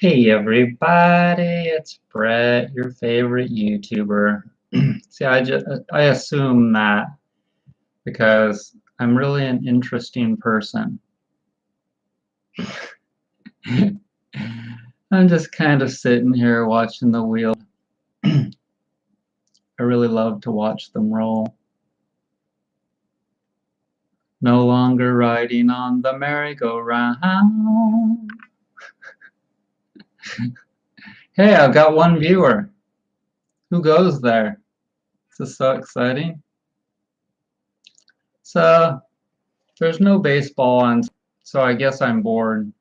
Hey everybody, it's Brett, your favorite YouTuber. See, I assume that because I'm really an interesting person. I'm just kind of sitting here watching the wheel. I really love to watch them roll. No longer riding on the merry-go-round. Hey, I've got one viewer. Who goes there? This is so exciting. So, there's no baseball on, so I guess I'm bored.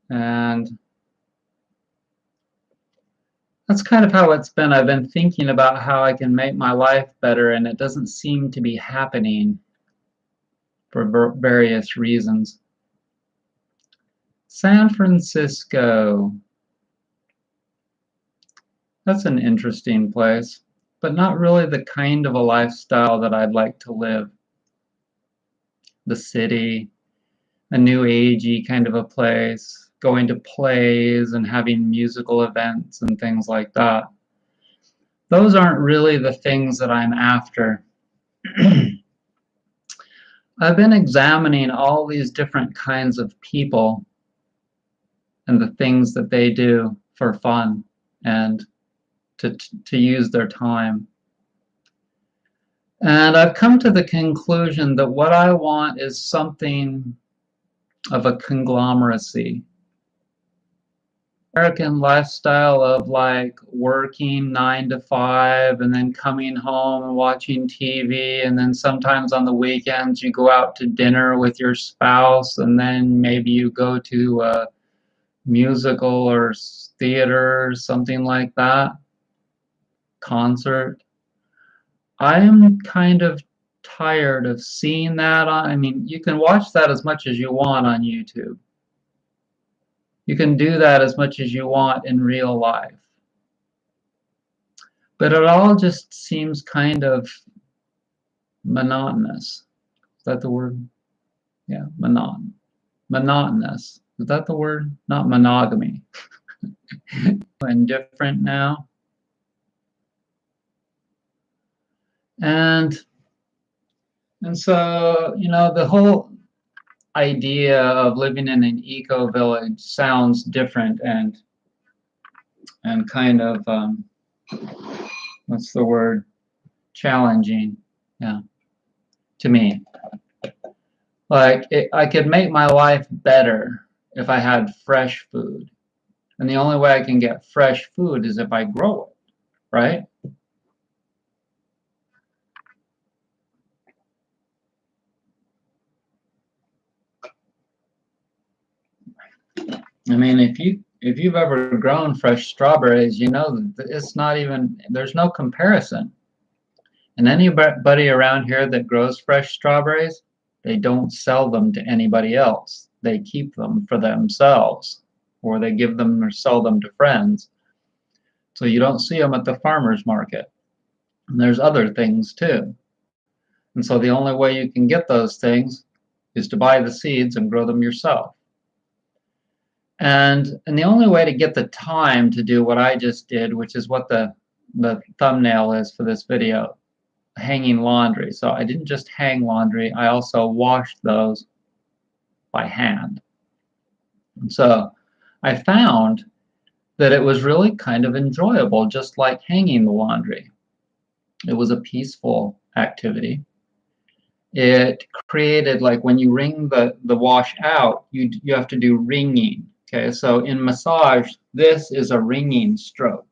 And that's kind of how it's been. I've been thinking about how I can make my life better, and it doesn't seem to be happening for various reasons. San Francisco. That's an interesting place, but not really the kind of a lifestyle that I'd like to live. The city, a new agey kind of a place, going to plays and having musical events and things like that. Those aren't really the things that I'm after. I've been examining all these different kinds of people and the things that they do for fun and to use their time. And I've come to the conclusion that what I want is something of a conglomeracy. American lifestyle of like working 9 to 5 and then coming home and watching TV, and then sometimes on the weekends you go out to dinner with your spouse, and then maybe you go to a musical or theater or something like that, concert. I am kind of tired of seeing that I mean, you can watch that as much as you want on YouTube. You can do that as much as you want in real life. But it all just seems kind of monotonous. Is that the word? Yeah, monotonous. Is that the word? Not monogamy. And different now. And so, you know, the whole idea of living in an eco village sounds different and kind of what's the word, challenging, yeah, to me. Like I could make my life better if I had fresh food, and the only way I can get fresh food is if I grow it, right? I mean, if you've ever grown fresh strawberries, you know that it's not even, there's no comparison. And anybody around here that grows fresh strawberries, they don't sell them to anybody else. They keep them for themselves, or they give them or sell them to friends. So you don't see them at the farmer's market. And there's other things too. And so the only way you can get those things is to buy the seeds and grow them yourself. And the only way to get the time to do what I just did, which is what the thumbnail is for this video, hanging laundry. So I didn't just hang laundry, I also washed those by hand. And so I found that it was really kind of enjoyable, just like hanging the laundry. It was a peaceful activity. It created, like when you wring the wash out, you have to do wringing. Okay, so in massage, this is a wringing stroke.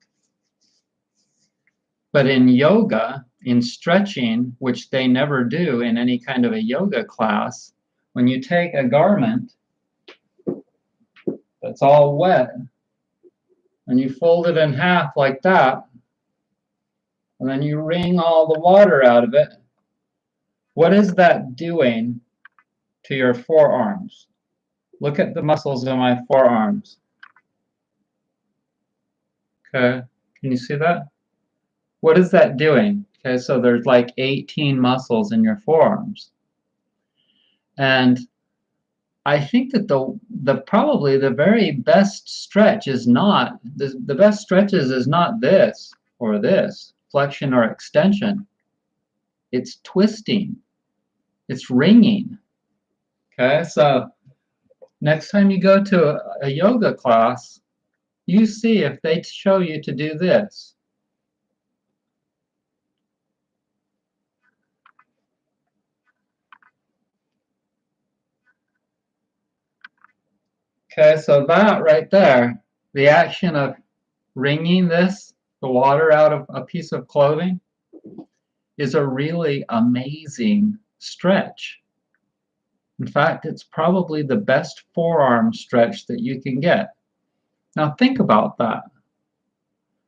But in yoga, in stretching, which they never do in any kind of a yoga class, when you take a garment that's all wet and you fold it in half like that, and then you wring all the water out of it, what is that doing to your forearms? Look at the muscles in my forearms. Okay, can you see that? What is that doing? Okay, so there's like 18 muscles in your forearms. And I think that the probably the very best stretch is not the best stretches is not this or this flexion or extension. It's twisting. It's ringing. Okay, so next time you go to a yoga class, you see if they show you to do this. Okay, so that right there, the action of wringing this, the water out of a piece of clothing, is a really amazing stretch. In fact, it's probably the best forearm stretch that you can get. Now think about that.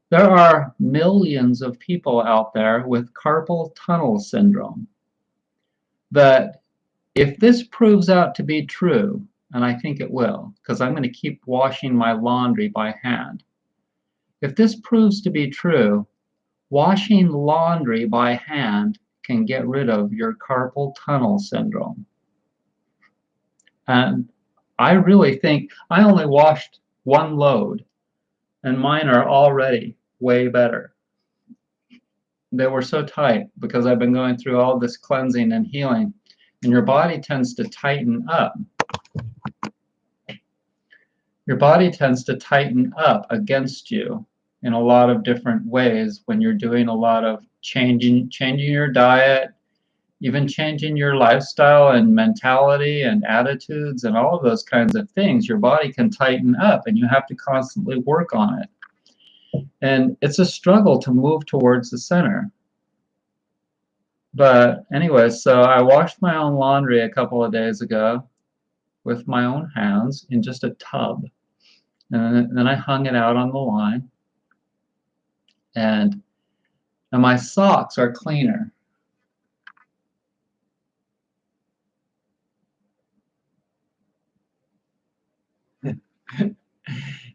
There are millions of people out there with carpal tunnel syndrome that if this proves out to be true, and I think it will, because I'm going to keep washing my laundry by hand. If this proves to be true, washing laundry by hand can get rid of your carpal tunnel syndrome. And I really think I only washed one load, and mine are already way better. They were so tight because I've been going through all this cleansing and healing, and your body tends to tighten up. Your body tends to tighten up against you in a lot of different ways when you're doing a lot of changing your diet, even changing your lifestyle and mentality and attitudes and all of those kinds of things. Your body can tighten up and you have to constantly work on it. And it's a struggle to move towards the center. But anyway, so I washed my own laundry a couple of days ago with my own hands in just a tub. And then I hung it out on the line. And my socks are cleaner.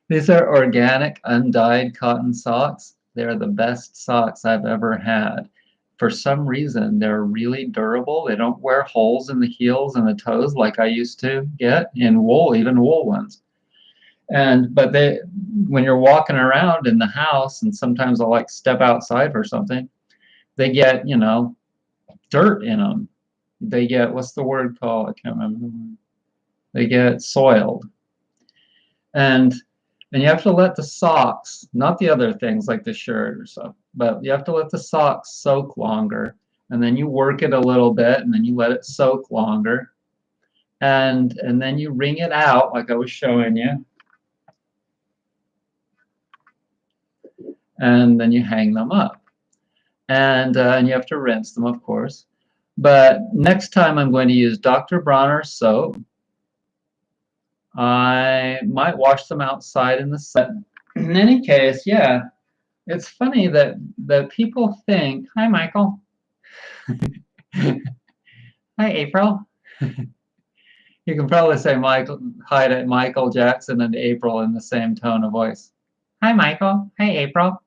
These are organic, undyed cotton socks. They're the best socks I've ever had. For some reason, they're really durable. They don't wear holes in the heels and the toes like I used to get in wool, even wool ones. But when you're walking around in the house, and sometimes I'll like step outside for something, they get, dirt in them. They get, what's the word called? I can't remember. They get soiled. And you have to let the socks, not the other things like the shirt or stuff, but you have to let the socks soak longer. And then you work it a little bit, and then you let it soak longer. And then you wring it out like I was showing you. And then you hang them up. And you have to rinse them, of course. But next time I'm going to use Dr. Bronner soap. I might wash them outside in the sun. In any case, yeah, it's funny that people think, hi, Michael. Hi, April. You can probably say hi to Michael Jackson and April in the same tone of voice. Hi, Michael. Hi, April.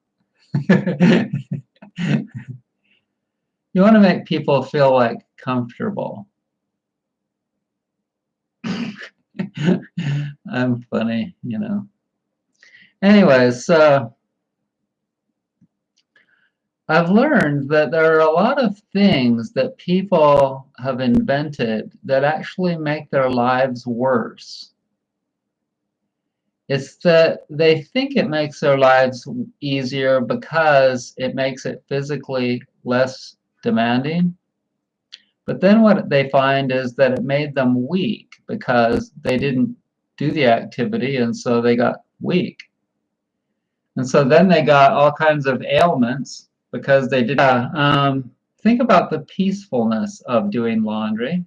You want to make people feel like comfortable. I'm funny, Anyways, I've learned that there are a lot of things that people have invented that actually make their lives worse. It's that they think it makes their lives easier because it makes it physically less demanding. But then what they find is that it made them weak because they didn't do the activity, and so they got weak. And so then they got all kinds of ailments because they did. Think about the peacefulness of doing laundry.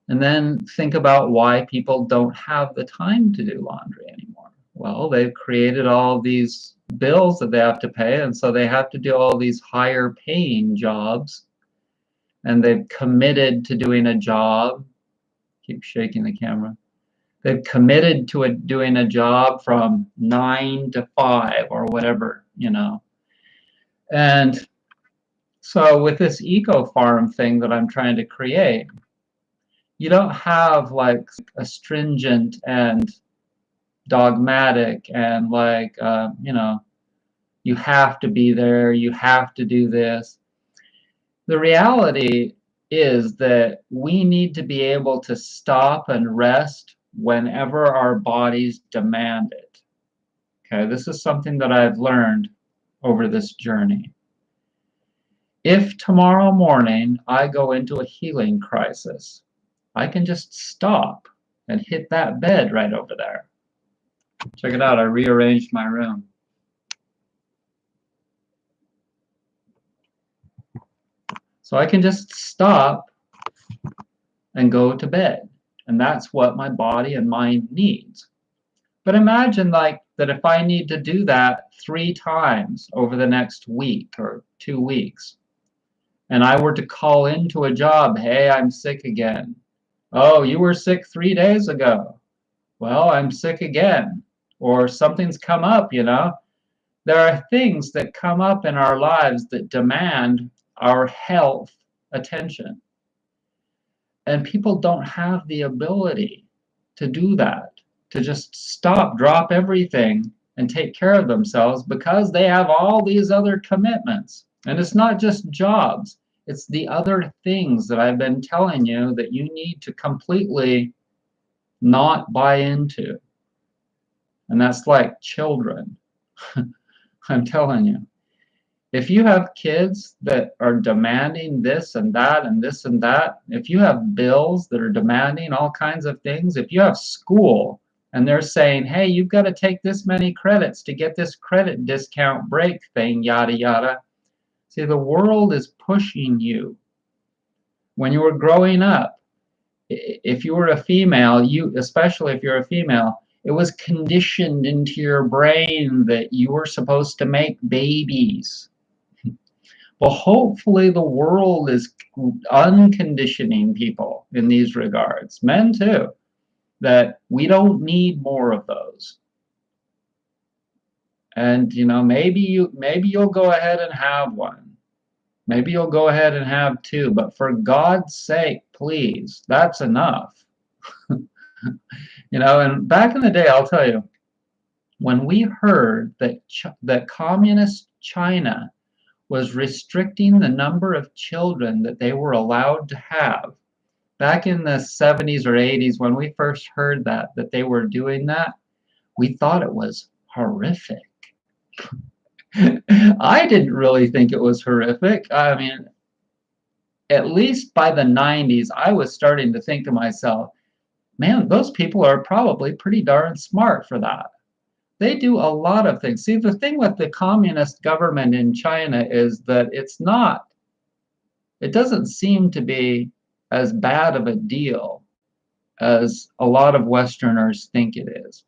And then think about why people don't have the time to do laundry anymore. Well, they've created all these bills that they have to pay, and so they have to do all these higher paying jobs. And they've committed to doing a job. Keep shaking the camera. They've committed to doing a job from 9 to 5 or whatever, And so with this eco farm thing that I'm trying to create, you don't have like a stringent and dogmatic and like, you know, you have to be there, you have to do this. The reality is that we need to be able to stop and rest whenever our bodies demand it. Okay, this is something that I've learned over this journey. If tomorrow morning I go into a healing crisis, I can just stop and hit that bed right over there. Check it out, I rearranged my room. So I can just stop and go to bed. And that's what my body and mind needs. But imagine like that if I need to do that 3 times over the next week or 2 weeks, and I were to call into a job, hey, I'm sick again. Oh, you were sick 3 days ago. Well, I'm sick again. Or something's come up, you know. There are things that come up in our lives that demand our health attention. And people don't have the ability to do that, to just stop, drop everything, and take care of themselves because they have all these other commitments. And it's not just jobs, it's the other things that I've been telling you that you need to completely not buy into. And that's like children. I'm telling you. If you have kids that are demanding this and that and this and that, if you have bills that are demanding all kinds of things, if you have school and they're saying, hey, you've got to take this many credits to get this credit discount break thing, yada, yada. See, the world is pushing you. When you were growing up, if you were a female, especially if you're a female, it was conditioned into your brain that you were supposed to make babies. Well, hopefully the world is unconditioning people in these regards, men too, that we don't need more of those. And you know, maybe you'll go ahead and have one. Maybe you'll go ahead and have 2, but for God's sake, please, that's enough. You know, and back in the day, I'll tell you, when we heard that communist China was restricting the number of children that they were allowed to have. Back in the 70s or 80s, when we first heard that they were doing that, we thought it was horrific. I didn't really think it was horrific. I mean, at least by the 90s, I was starting to think to myself, man, those people are probably pretty darn smart for that. They do a lot of things. See, the thing with the communist government in China is that it doesn't seem to be as bad of a deal as a lot of Westerners think it is.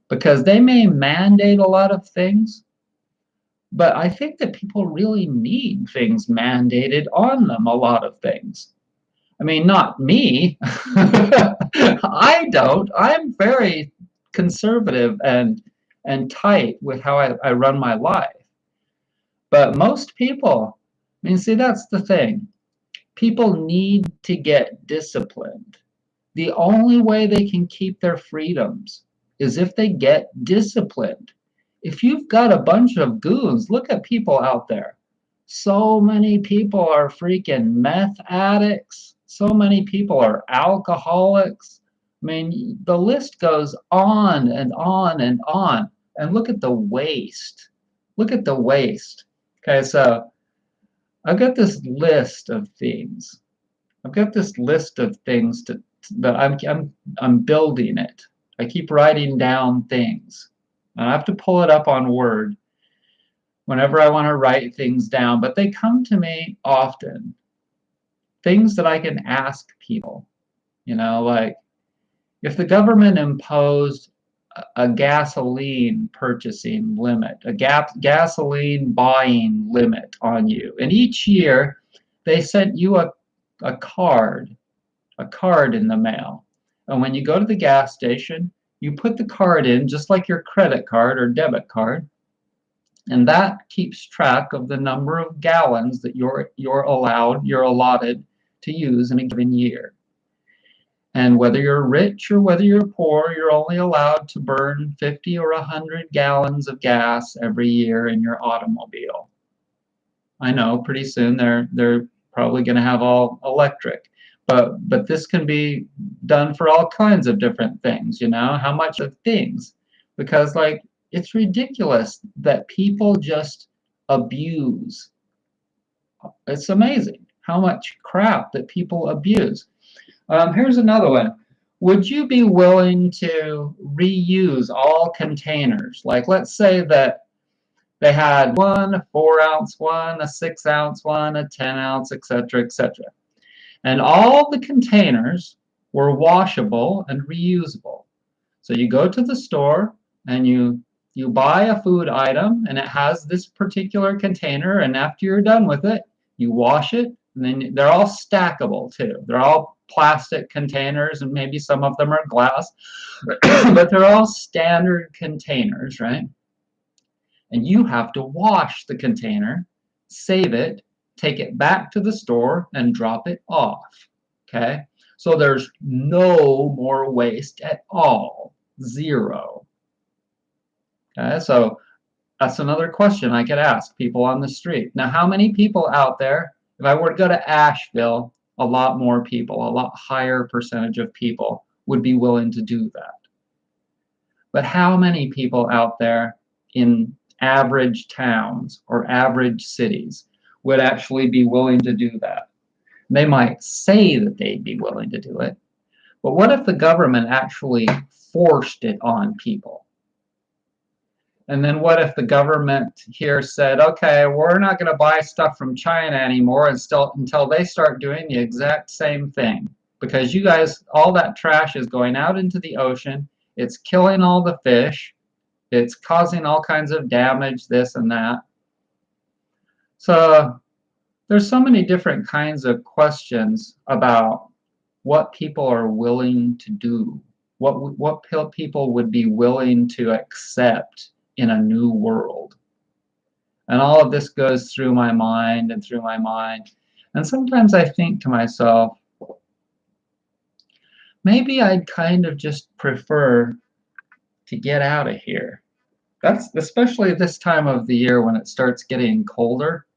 Because they may mandate a lot of things, but I think that people really need things mandated on them, a lot of things. I mean, not me. I don't. I'm very conservative and tight with how I run my life. But most people, I mean, see, that's the thing. People need to get disciplined. The only way they can keep their freedoms is if they get disciplined. If you've got a bunch of goons, look at people out there. So many people are freaking meth addicts. So many people are alcoholics. I mean, the list goes on and on and on. And look at the waste. Look at the waste. Okay, so I've got this list of things. I've got this list of things that I'm building it. I keep writing down things. I have to pull it up on Word whenever I want to write things down, but they come to me often. Things that I can ask people. You know, like if the government imposed a gasoline purchasing limit, a gasoline buying limit on you, and each year they sent you a card in the mail. And when you go to the gas station, you put the card in just like your credit card or debit card, and that keeps track of the number of gallons that you're allotted to use in a given year. And whether you're rich or whether you're poor, you're only allowed to burn 50 or 100 gallons of gas every year in your automobile. I know pretty soon they're probably going to have all electric, but this can be done for all kinds of different things, you know, how much of things, because like it's ridiculous that people just abuse. It's amazing how much crap that people abuse. Here's another one. Would you be willing to reuse all containers? Like, let's say that they had one, a 4-ounce one, a 6-ounce one, a 10-ounce, etc., etc. And all the containers were washable and reusable. So you go to the store and you buy a food item and it has this particular container, and after you're done with it, you wash it, and then they're all stackable too. They're all plastic containers and maybe some of them are glass, but they're all standard containers, right? And you have to wash the container, save it, take it back to the store, and drop it off. Okay? So there's no more waste at all. Zero. Okay? So that's another question I could ask people on the street. Now, how many people out there, if I were to go to Asheville, a lot more people, a lot higher percentage of people would be willing to do that. But how many people out there in average towns or average cities would actually be willing to do that? They might say that they'd be willing to do it, but what if the government actually forced it on people? And then what if the government here said, okay, we're not going to buy stuff from China anymore until they start doing the exact same thing? Because you guys, all that trash is going out into the ocean. It's killing all the fish. It's causing all kinds of damage, this and that. So there's so many different kinds of questions about what people are willing to do, what people would be willing to accept in a new world. And all of this goes through my mind and through my mind. And sometimes I think to myself, maybe I'd kind of just prefer to get out of here. That's especially this time of the year when it starts getting colder.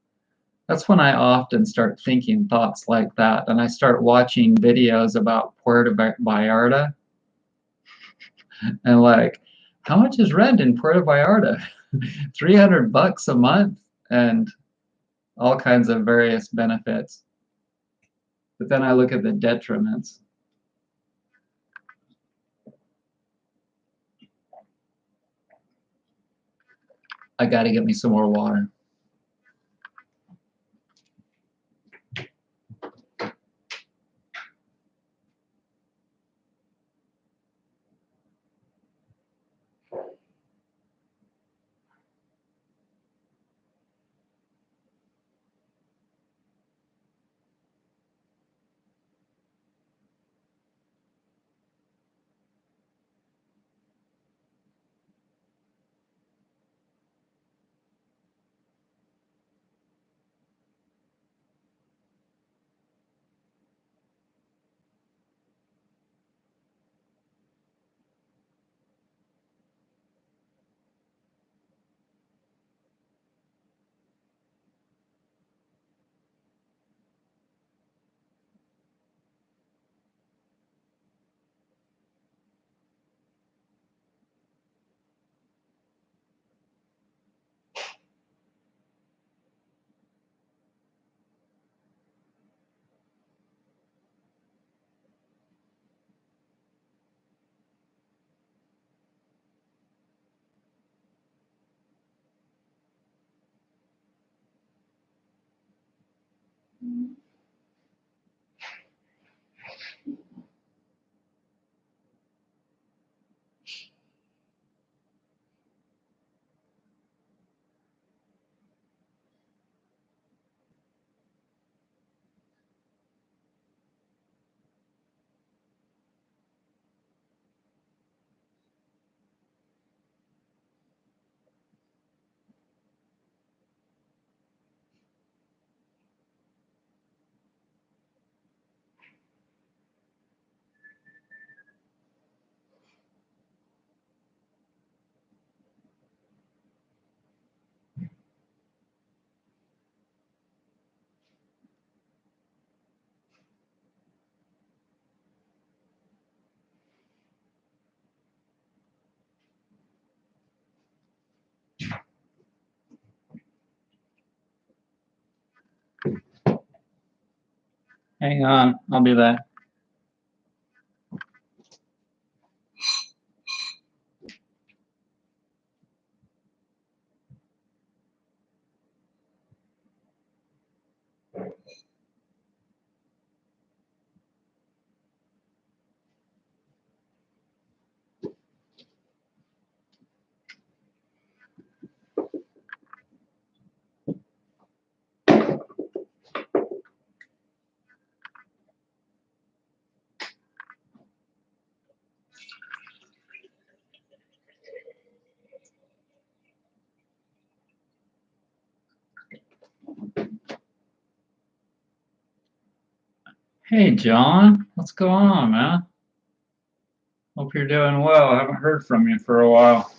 That's when I often start thinking thoughts like that, and I start watching videos about Puerto Vallarta, and like, how much is rent in Puerto Vallarta? $300 a month, and all kinds of various benefits. But then I look at the detriments. I got to get me some more water. Hang on, I'll be back. Hey, John, what's going on, man? Hope you're doing well. I haven't heard from you for a while.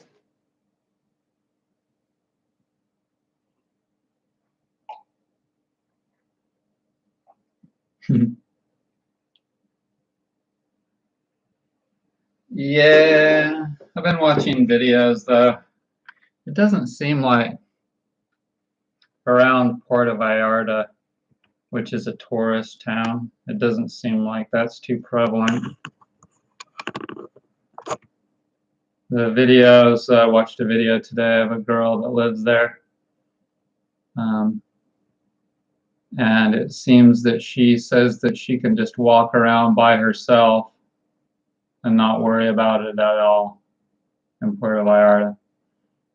Yeah, I've been watching videos though. It doesn't seem like around Puerto Vallarta, which is a tourist town, it doesn't seem like that's too prevalent. The videos, I watched a video today of a girl that lives there. And it seems that she says that she can just walk around by herself and not worry about it at all in Puerto Vallarta.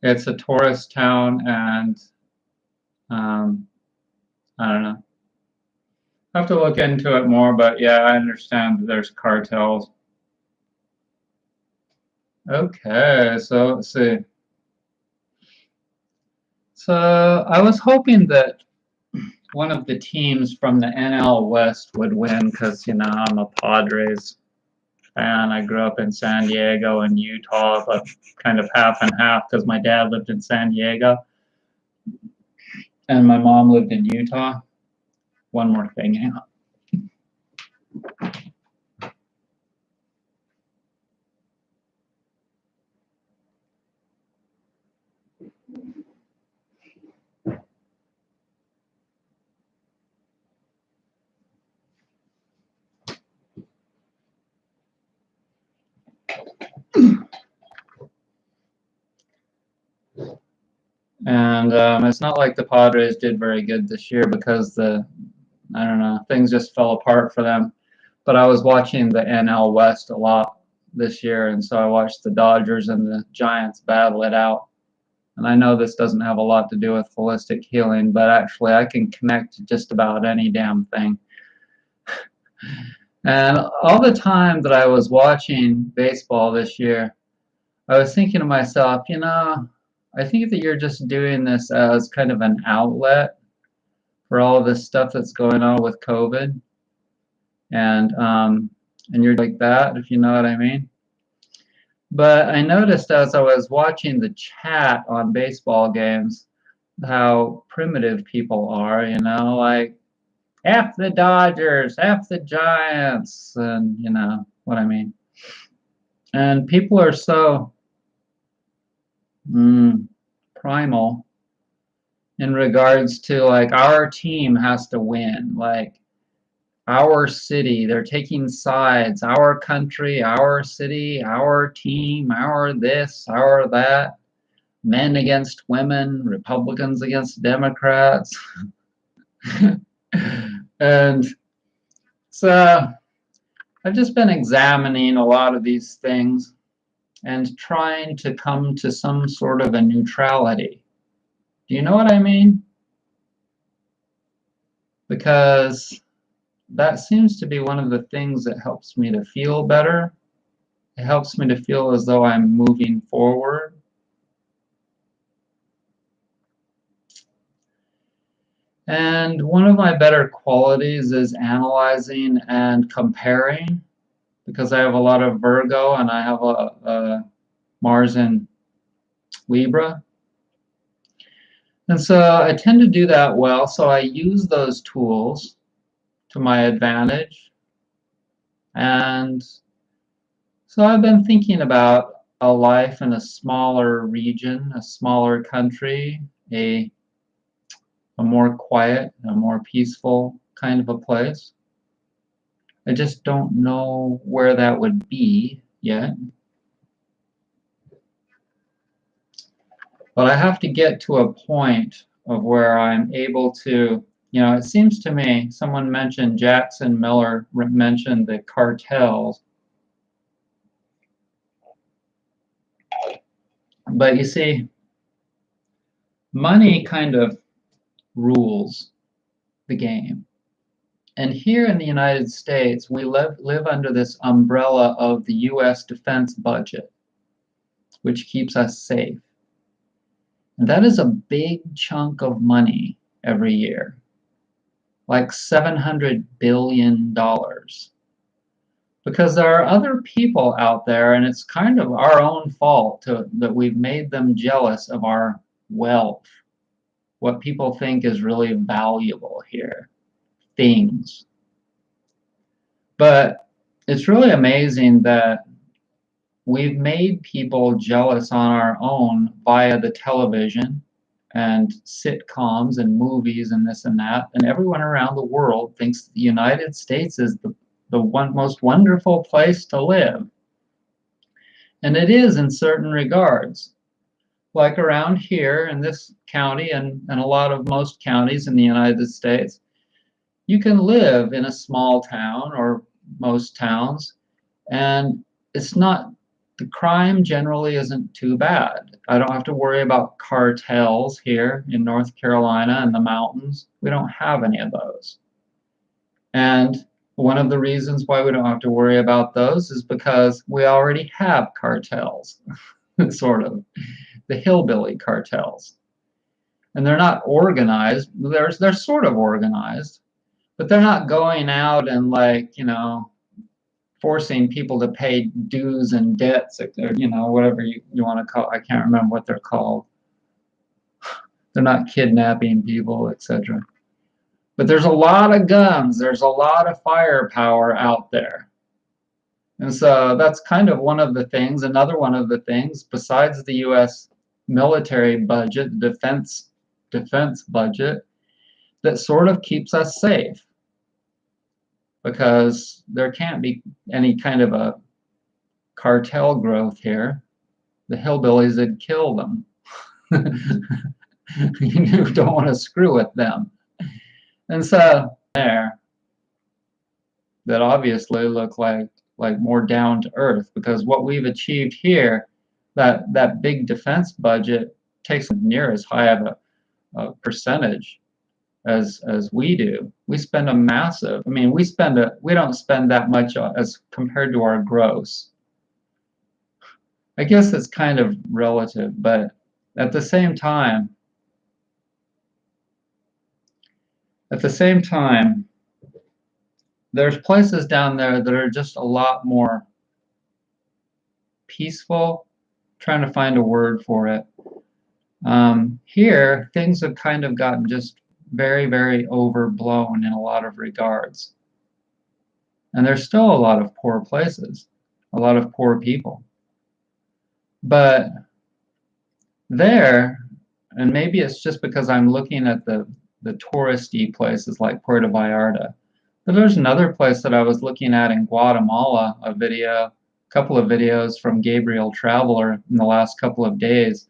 It's a tourist town, and I don't know. I have to look into it more, but yeah, I understand that there's cartels. Okay, so let's see. So I was hoping that one of the teams from the NL West would win because, you know, I'm a Padres fan. I grew up in San Diego and Utah, but kind of half and half because my dad lived in San Diego and my mom lived in Utah. One more thing, hang on. And it's not like the Padres did very good this year because I don't know, things just fell apart for them. But I was watching the NL West a lot this year, and so I watched the Dodgers and the Giants battle it out. And I know this doesn't have a lot to do with holistic healing, but actually I can connect to just about any damn thing. And all the time that I was watching baseball this year, I was thinking to myself, you know, I think that you're just doing this as kind of an outlet for all of this stuff that's going on with COVID, and you're like that, if you know what I mean. But I noticed as I was watching the chat on baseball games how primitive people are, you know, like F the Dodgers, F the Giants, and you know what I mean. And people are so primal in regards to like our team has to win, like our city, they're taking sides, our country, our city, our team, our this, our that, men against women, Republicans against Democrats. And so I've just been examining a lot of these things and trying to come to some sort of a neutrality. Do you know what I mean? Because that seems to be one of the things that helps me to feel better. It helps me to feel as though I'm moving forward. And one of my better qualities is analyzing and comparing, because I have a lot of Virgo and I have a Mars in Libra. And so I tend to do that well, so I use those tools to my advantage. And so I've been thinking about a life in a smaller region, a smaller country, a more quiet, a more peaceful kind of a place. I just don't know where that would be yet. But I have to get to a point of where I'm able to, it seems to me, someone mentioned, Jackson Miller mentioned the cartels. But you see, money kind of rules the game. And here in the United States, we live under this umbrella of the U.S. defense budget, which keeps us safe. And that is a big chunk of money every year, like $700 billion. Because there are other people out there, and it's kind of our own fault that we've made them jealous of our wealth, what people think is really valuable here, things. But it's really amazing that we've made people jealous on our own via the television and sitcoms and movies and this and that, and everyone around the world thinks the United States is the most wonderful place to live. And it is in certain regards. Like around here in this county and a lot of most counties in the United States, you can live in a small town or most towns, and it's not, the crime generally isn't too bad. I don't have to worry about cartels here in North Carolina and the mountains. We don't have any of those. And one of the reasons why we don't have to worry about those is because we already have cartels, sort of, the hillbilly cartels. And they're not organized. They're sort of organized, but they're not going out and, like, forcing people to pay dues and debts, whatever you want to call. I can't remember what they're called. They're not kidnapping people, etc. But there's a lot of guns. There's a lot of firepower out there. And so that's kind of one of the things. Another one of the things, besides the U.S. military budget, defense budget, that sort of keeps us safe. Because there can't be any kind of a cartel growth here. The hillbillies would kill them. You don't want to screw with them. And so there, that obviously look like more down to earth, because what we've achieved here, that big defense budget takes near as high of a percentage as we do. We spend a massive, we don't spend that much as compared to our gross. I guess it's kind of relative, but at the same time, there's places down there that are just a lot more peaceful. I'm trying to find a word for it. Here, things have kind of gotten just very, very overblown in a lot of regards. And there's still a lot of poor places, a lot of poor people. But there, and maybe it's just because I'm looking at the touristy places like Puerto Vallarta, but there's another place that I was looking at in Guatemala, a couple of videos from Gabriel Traveler in the last couple of days,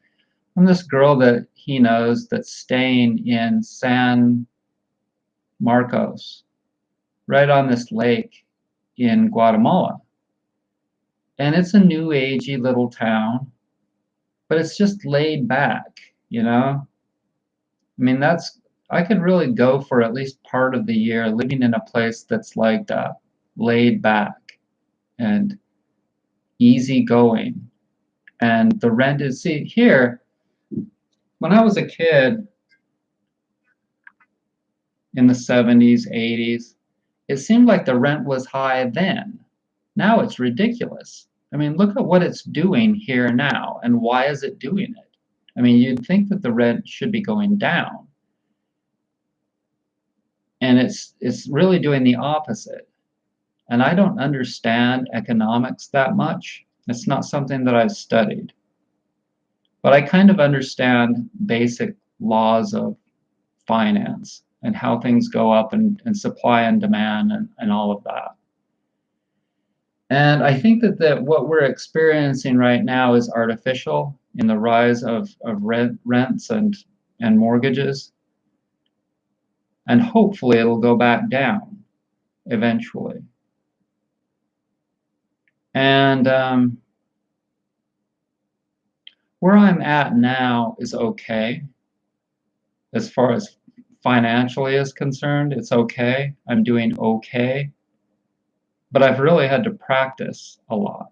from this girl that he knows that's staying in San Marcos, right on this lake in Guatemala. And it's a new agey little town, but it's just laid back, I could really go for at least part of the year living in a place that's like that, laid back and easygoing. And the rent is, see, here, when I was a kid in the 70s, 80s, it seemed like the rent was high then. Now it's ridiculous. Look at what it's doing here now, and why is it doing it? You'd think that the rent should be going down. And it's really doing the opposite. And I don't understand economics that much. It's not something that I've studied. But I kind of understand basic laws of finance and how things go up and supply and demand and all of that. And I think that what we're experiencing right now is artificial in the rise of rents and mortgages. And hopefully it'll go back down eventually. And where I'm at now is okay. As far as financially is concerned, it's okay. I'm doing okay. But I've really had to practice a lot.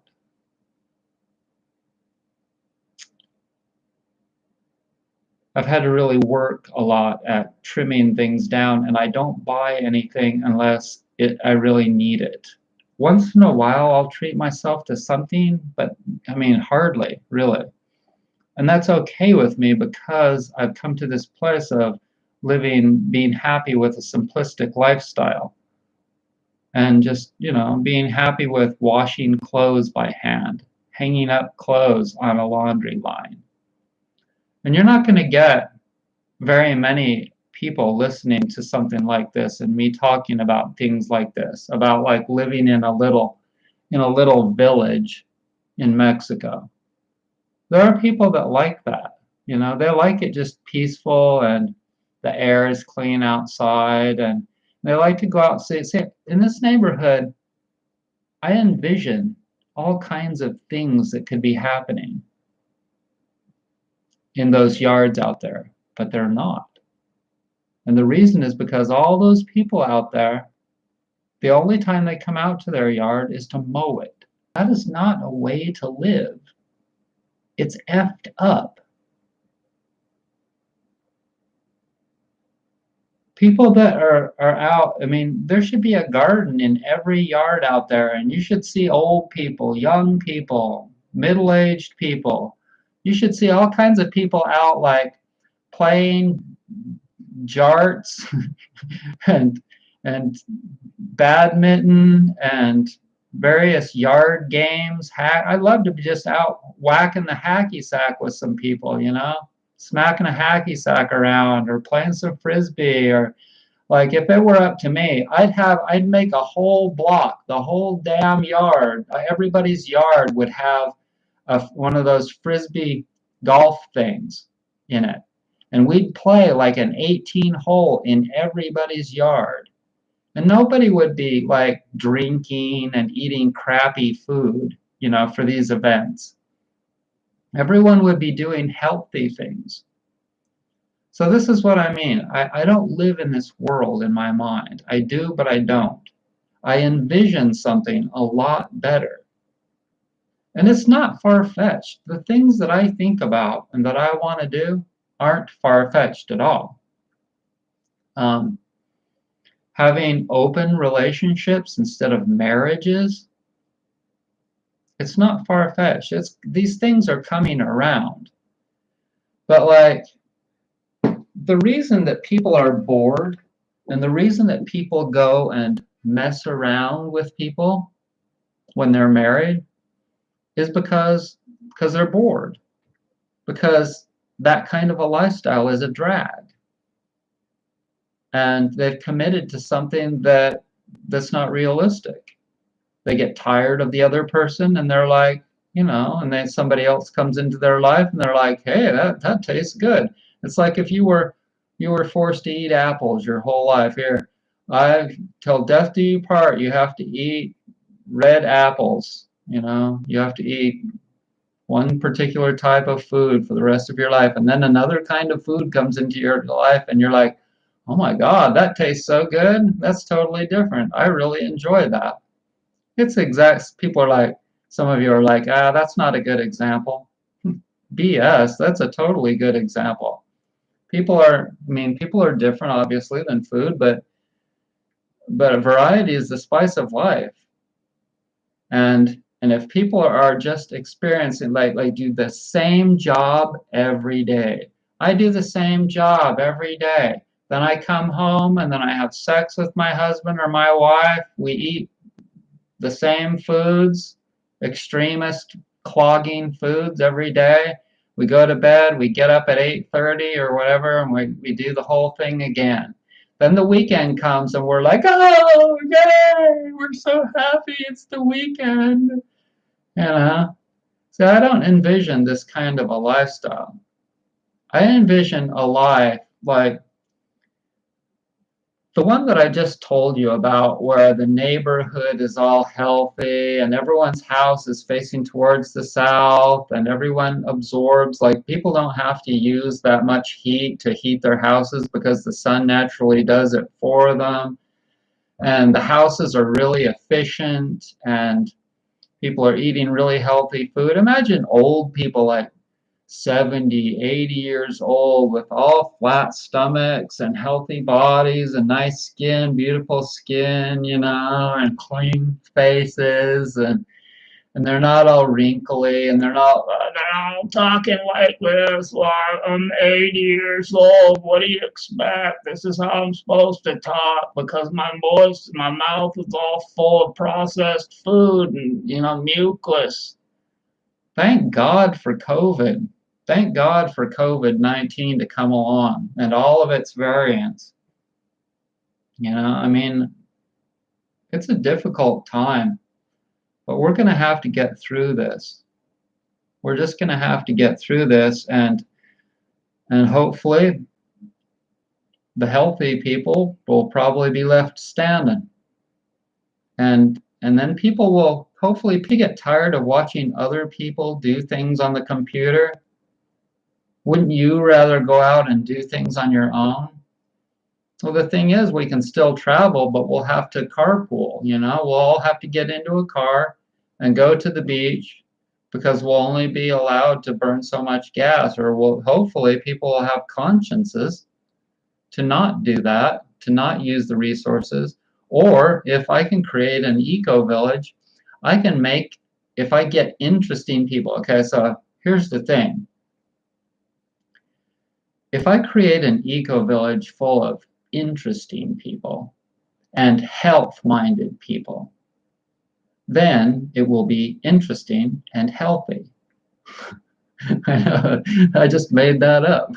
I've had to really work a lot at trimming things down, and I don't buy anything unless I really need it. Once in a while, I'll treat myself to something, but I mean, hardly, really. And that's okay with me because I've come to this place of being happy with a simplistic lifestyle. And just, being happy with washing clothes by hand, hanging up clothes on a laundry line. And you're not going to get very many people listening to something like this and me talking about things like this, about like living in a little village in Mexico. There are people that like that. They like it just peaceful and the air is clean outside, and they like to go out and say in this neighborhood, I envision all kinds of things that could be happening in those yards out there, but they're not. And the reason is because all those people out there, the only time they come out to their yard is to mow it. That is not a way to live. It's effed up. People that are out, I mean, there should be a garden in every yard out there, and you should see old people, young people, middle-aged people. You should see all kinds of people out like playing jarts and badminton and various yard games. I love to be just out whacking the hacky sack with some people, smacking a hacky sack around or playing some frisbee. Or like if it were up to me, I'd make a whole block, the whole damn yard. Everybody's yard would have one of those frisbee golf things in it. And we'd play like an 18 hole in everybody's yard. And nobody would be like drinking and eating crappy food, for these events. Everyone would be doing healthy things. So this is what I mean. I don't live in this world in my mind. I do, but I don't. I envision something a lot better. And it's not far-fetched. The things that I think about and that I want to do aren't far-fetched at all. Having open relationships instead of marriages, it's not far-fetched. These things are coming around. But like, the reason that people are bored and the reason that people go and mess around with people when they're married is because they're bored. Because that kind of a lifestyle is a drag. And they've committed to something that's not realistic. They get tired of the other person and they're like, and then somebody else comes into their life and they're like, hey, that tastes good. It's like if you were forced to eat apples your whole life. Here, till death do you part, you have to eat red apples. You have to eat one particular type of food for the rest of your life. And then another kind of food comes into your life and you're like, oh my God, that tastes so good. That's totally different. I really enjoy that. It's exact. People are like, some of you are like, that's not a good example. BS, that's a totally good example. People are different, obviously, than food, but variety is the spice of life. And if people are just experiencing, like do the same job every day. I do the same job every day. Then I come home and then I have sex with my husband or my wife. We eat the same foods, extremist clogging foods every day. We go to bed, we get up at 8:30 or whatever, and we do the whole thing again. Then the weekend comes and we're like, oh, yay, we're so happy it's the weekend. You know? So I don't envision this kind of a lifestyle. I envision a life like the one that I just told you about, where the neighborhood is all healthy and everyone's house is facing towards the south and everyone absorbs, like people don't have to use that much heat to heat their houses because the sun naturally does it for them. And the houses are really efficient and people are eating really healthy food. Imagine old people like 70, 80 years old with all flat stomachs and healthy bodies and nice skin, beautiful skin, and clean faces, and they're not all wrinkly and they're not talking like this. Well, I'm 80 years old. What do you expect? This is how I'm supposed to talk because my mouth is all full of processed food and mucus. Thank God for COVID. Thank God for COVID-19 to come along and all of its variants. I mean, it's a difficult time, but we're going to have to get through this. We're just going to have to get through this, and hopefully the healthy people will probably be left standing. And then people will hopefully get tired of watching other people do things on the computer. Wouldn't you rather go out and do things on your own? Well, the thing is, we can still travel, but we'll have to carpool, We'll all have to get into a car and go to the beach because we'll only be allowed to burn so much gas, or hopefully people will have consciences to not do that, to not use the resources. Or if I can create an eco-village, if I get interesting people, okay, so here's the thing. If I create an eco-village full of interesting people and health-minded people, then it will be interesting and healthy. I just made that up.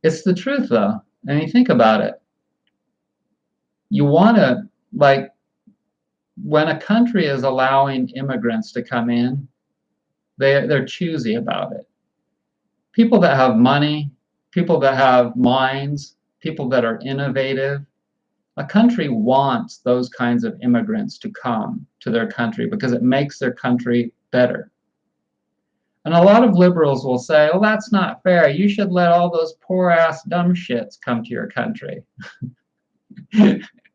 It's the truth, though. I mean, think about it. You want to, like, when a country is allowing immigrants to come in, they're choosy about it. People that have money, people that have minds, people that are innovative, a country wants those kinds of immigrants to come to their country because it makes their country better. And a lot of liberals will say, oh, that's not fair. You should let all those poor ass dumb shits come to your country.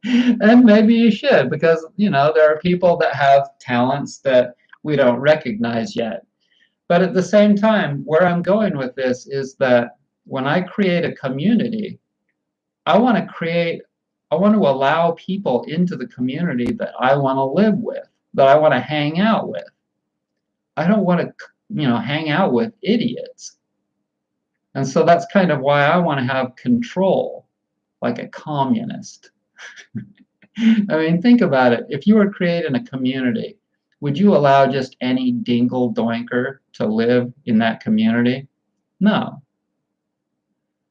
And maybe you should, because, there are people that have talents that we don't recognize yet. But at the same time, where I'm going with this is that when I create a community, I want to allow people into the community that I want to live with, that I want to hang out with. I don't want to, hang out with idiots. And so that's kind of why I want to have control, like a communist. I mean, think about it. If you were creating a community, would you allow just any dingle doinker to live in that community? No.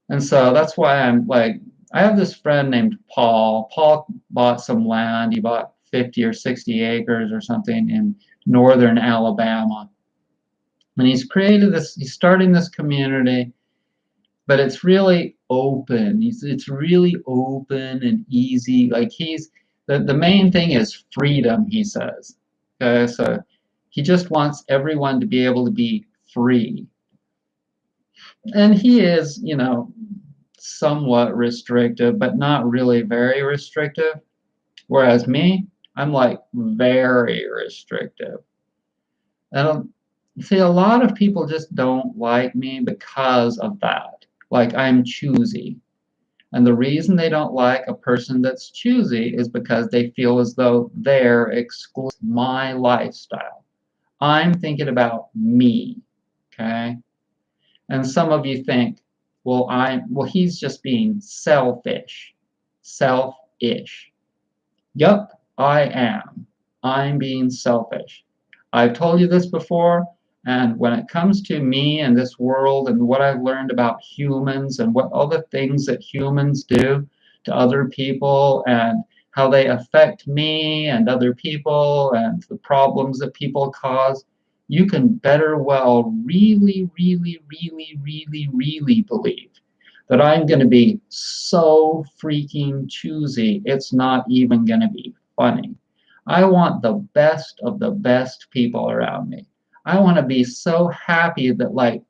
And so that's why I'm like, I have this friend named Paul. Paul bought some land. He bought 50 or 60 acres or something in northern Alabama. And he's starting this community, but it's really open. It's really open and easy. Like the main thing is freedom, he says. Okay, so he just wants everyone to be able to be free. And he is, somewhat restrictive, but not really very restrictive. Whereas me, I'm like very restrictive. And see, a lot of people just don't like me because of that. Like, I'm choosy. And the reason they don't like a person that's choosy is because they feel as though they're excluding my lifestyle. I'm thinking about me, okay? And some of you think, well, he's just being selfish. Selfish. Yup, I am. I'm being selfish. I've told you this before, and when it comes to me and this world and what I've learned about humans and what all the things that humans do to other people and how they affect me and other people and the problems that people cause, you can better well really, really, really, really, really believe that I'm going to be so freaking choosy, it's not even going to be funny. I want the best of the best people around me. I want to be so happy that, like,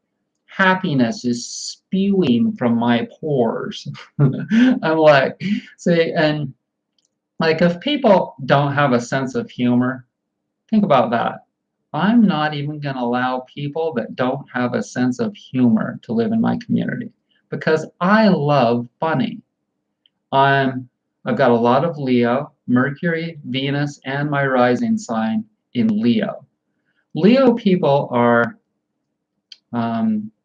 happiness is spewing from my pores. I'm like, see, and like if people don't have a sense of humor, think about that. I'm not even going to allow people that don't have a sense of humor to live in my community because I love funny. I'm I've got a lot of Leo, Mercury, Venus, and my rising sign in Leo. Leo people are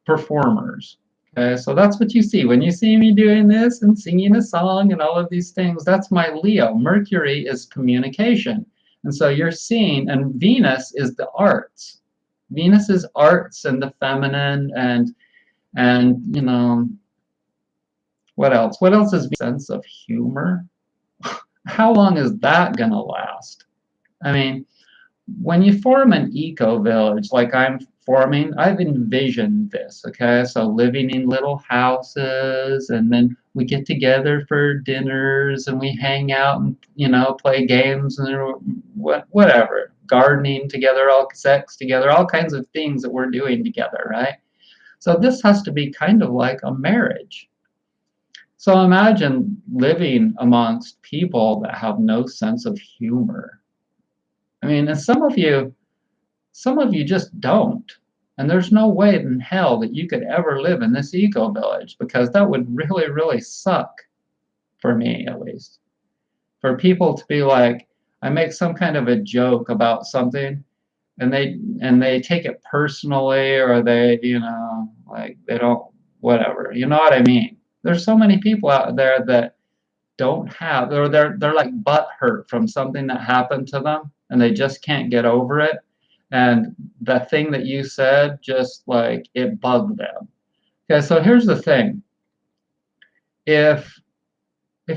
performers. Okay, so that's what you see when you see me doing this and singing a song and all of these things. That's my Leo. Mercury is communication, and so you're seeing, and Venus is the arts. Venus is arts and the feminine, and you know what else? What else is sense of humor? How long is that gonna last? I mean, when you form an eco village like I'm forming, I've envisioned this, okay? So living in little houses, and then we get together for dinners and we hang out and, you know, play games and whatever, gardening together, all sex together, all kinds of things that we're doing together, right? So this has to be kind of like a marriage. So imagine living amongst people that have no sense of humor. I mean, and some of you just don't. And there's no way in hell that you could ever live in this eco village because that would really, really suck for me, at least. For people to be like, I make some kind of a joke about something and they take it personally, or they, you know, like they don't, whatever. You know what I mean? There's so many people out there that don't have, or they're like butt hurt from something that happened to them and they just can't get over it, and the thing that you said just like it bugged them. Okay, so here's the thing. If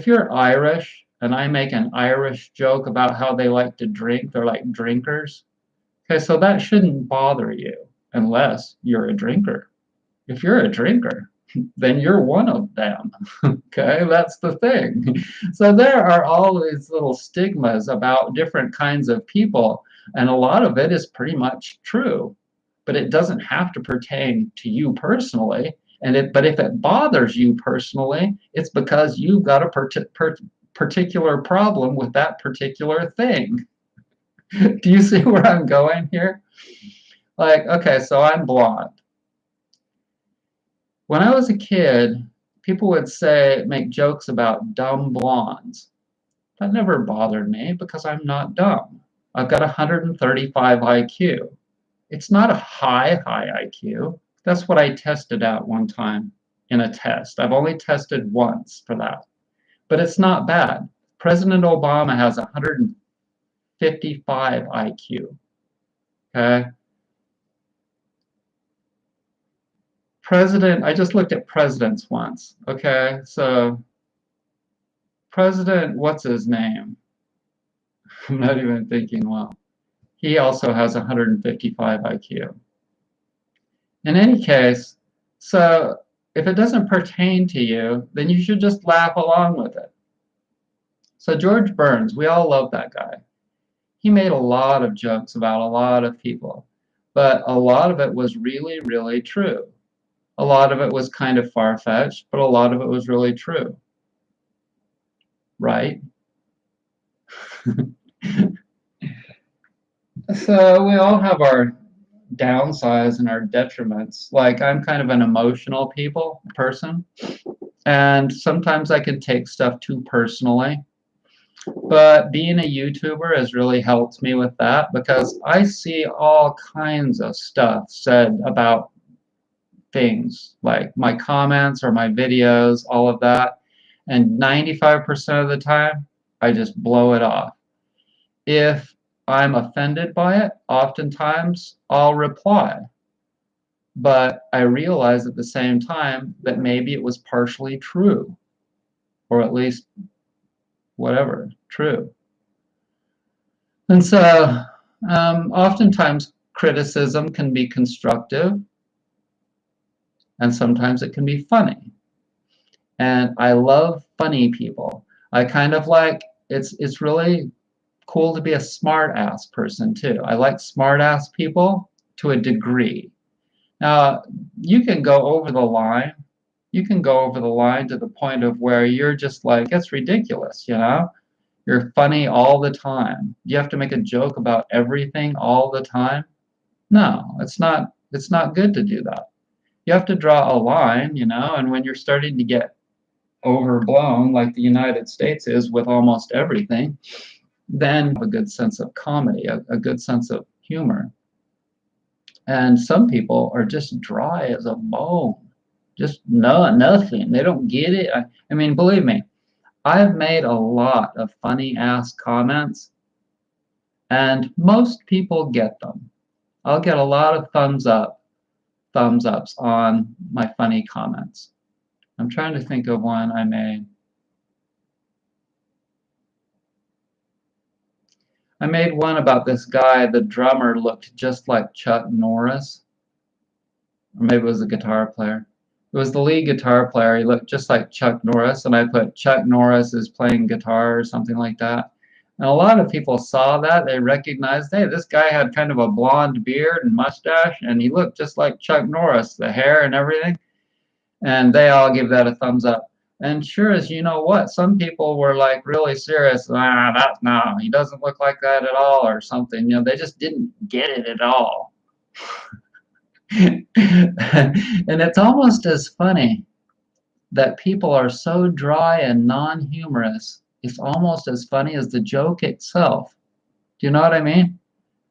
you're Irish and I make an Irish joke about how they like to drink, they're like drinkers. Okay, so that shouldn't bother you unless you're a drinker. If you're a drinker, then you're one of them. Okay, that's the thing. So there are all these little stigmas about different kinds of people, and a lot of it is pretty much true, but it doesn't have to pertain to you personally. But if it bothers you personally, it's because you've got a particular problem with that particular thing. Do you see where I'm going here? Like, okay, so I'm blonde. When I was a kid, people would make jokes about dumb blondes. That never bothered me because I'm not dumb. I've got 135 IQ. It's not a high IQ. That's what I tested out one time in a test. I've only tested once for that. But it's not bad. President Obama has 155 IQ. Okay? I just looked at presidents once. Okay? So President, what's his name? I'm not even thinking well. He also has 155 IQ. In any case, so if it doesn't pertain to you, then you should just laugh along with it. So George Burns, we all love that guy. He made a lot of jokes about a lot of people, but a lot of it was really, really true. A lot of it was kind of far-fetched, but a lot of it was really true. Right? So we all have our downsides and our detriments. Like I'm kind of an emotional person, and sometimes I can take stuff too personally. But being a YouTuber has really helped me with that because I see all kinds of stuff said about things, like my comments or my videos, all of that. And 95% of the time, I just blow it off. If I'm offended by it, oftentimes I'll reply. But I realize at the same time that maybe it was partially true. or at least whatever, true. And so oftentimes criticism can be constructive, and sometimes it can be funny. And I love funny people. I kind of like, it's really cool to be a smart ass person too. I like smart ass people to a degree. Now, you can go over the line. You can go over the line to the point of where you're just like, it's ridiculous, you know? You're funny all the time. You have to make a joke about everything all the time. No, it's not good to do that. You have to draw a line, you know, and when you're starting to get overblown like the United States is with almost everything, then a good sense of comedy, a good sense of humor. And some people are just dry as a bone, just nothing. They don't get it. I mean, believe me, I've made a lot of funny ass comments, and most people get them. I'll get a lot of thumbs ups on my funny comments. I'm trying to think of one I made. I made one about this guy, the drummer looked just like Chuck Norris. Or maybe it was the guitar player. It was the lead guitar player. He looked just like Chuck Norris, and I put Chuck Norris is playing guitar or something like that. And a lot of people saw that. They recognized, hey, this guy had kind of a blonde beard and mustache, and he looked just like Chuck Norris, the hair and everything. And they all give that a thumbs up. And sure as you know what, some people were like really serious. No, he doesn't look like that at all, or something. You know, they just didn't get it at all. And it's almost as funny that people are so dry and non-humorous. It's almost as funny as the joke itself. Do you know what I mean?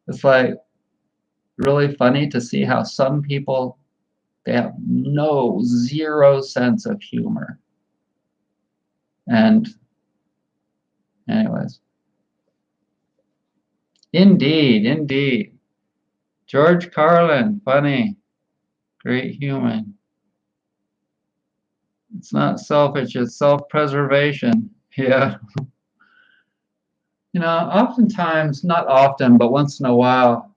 It's like really funny to see how some people, they have zero sense of humor. And anyways, indeed. George Carlin, funny, great human. It's not selfish, it's self-preservation. Yeah. You know, oftentimes, not often, but once in a while,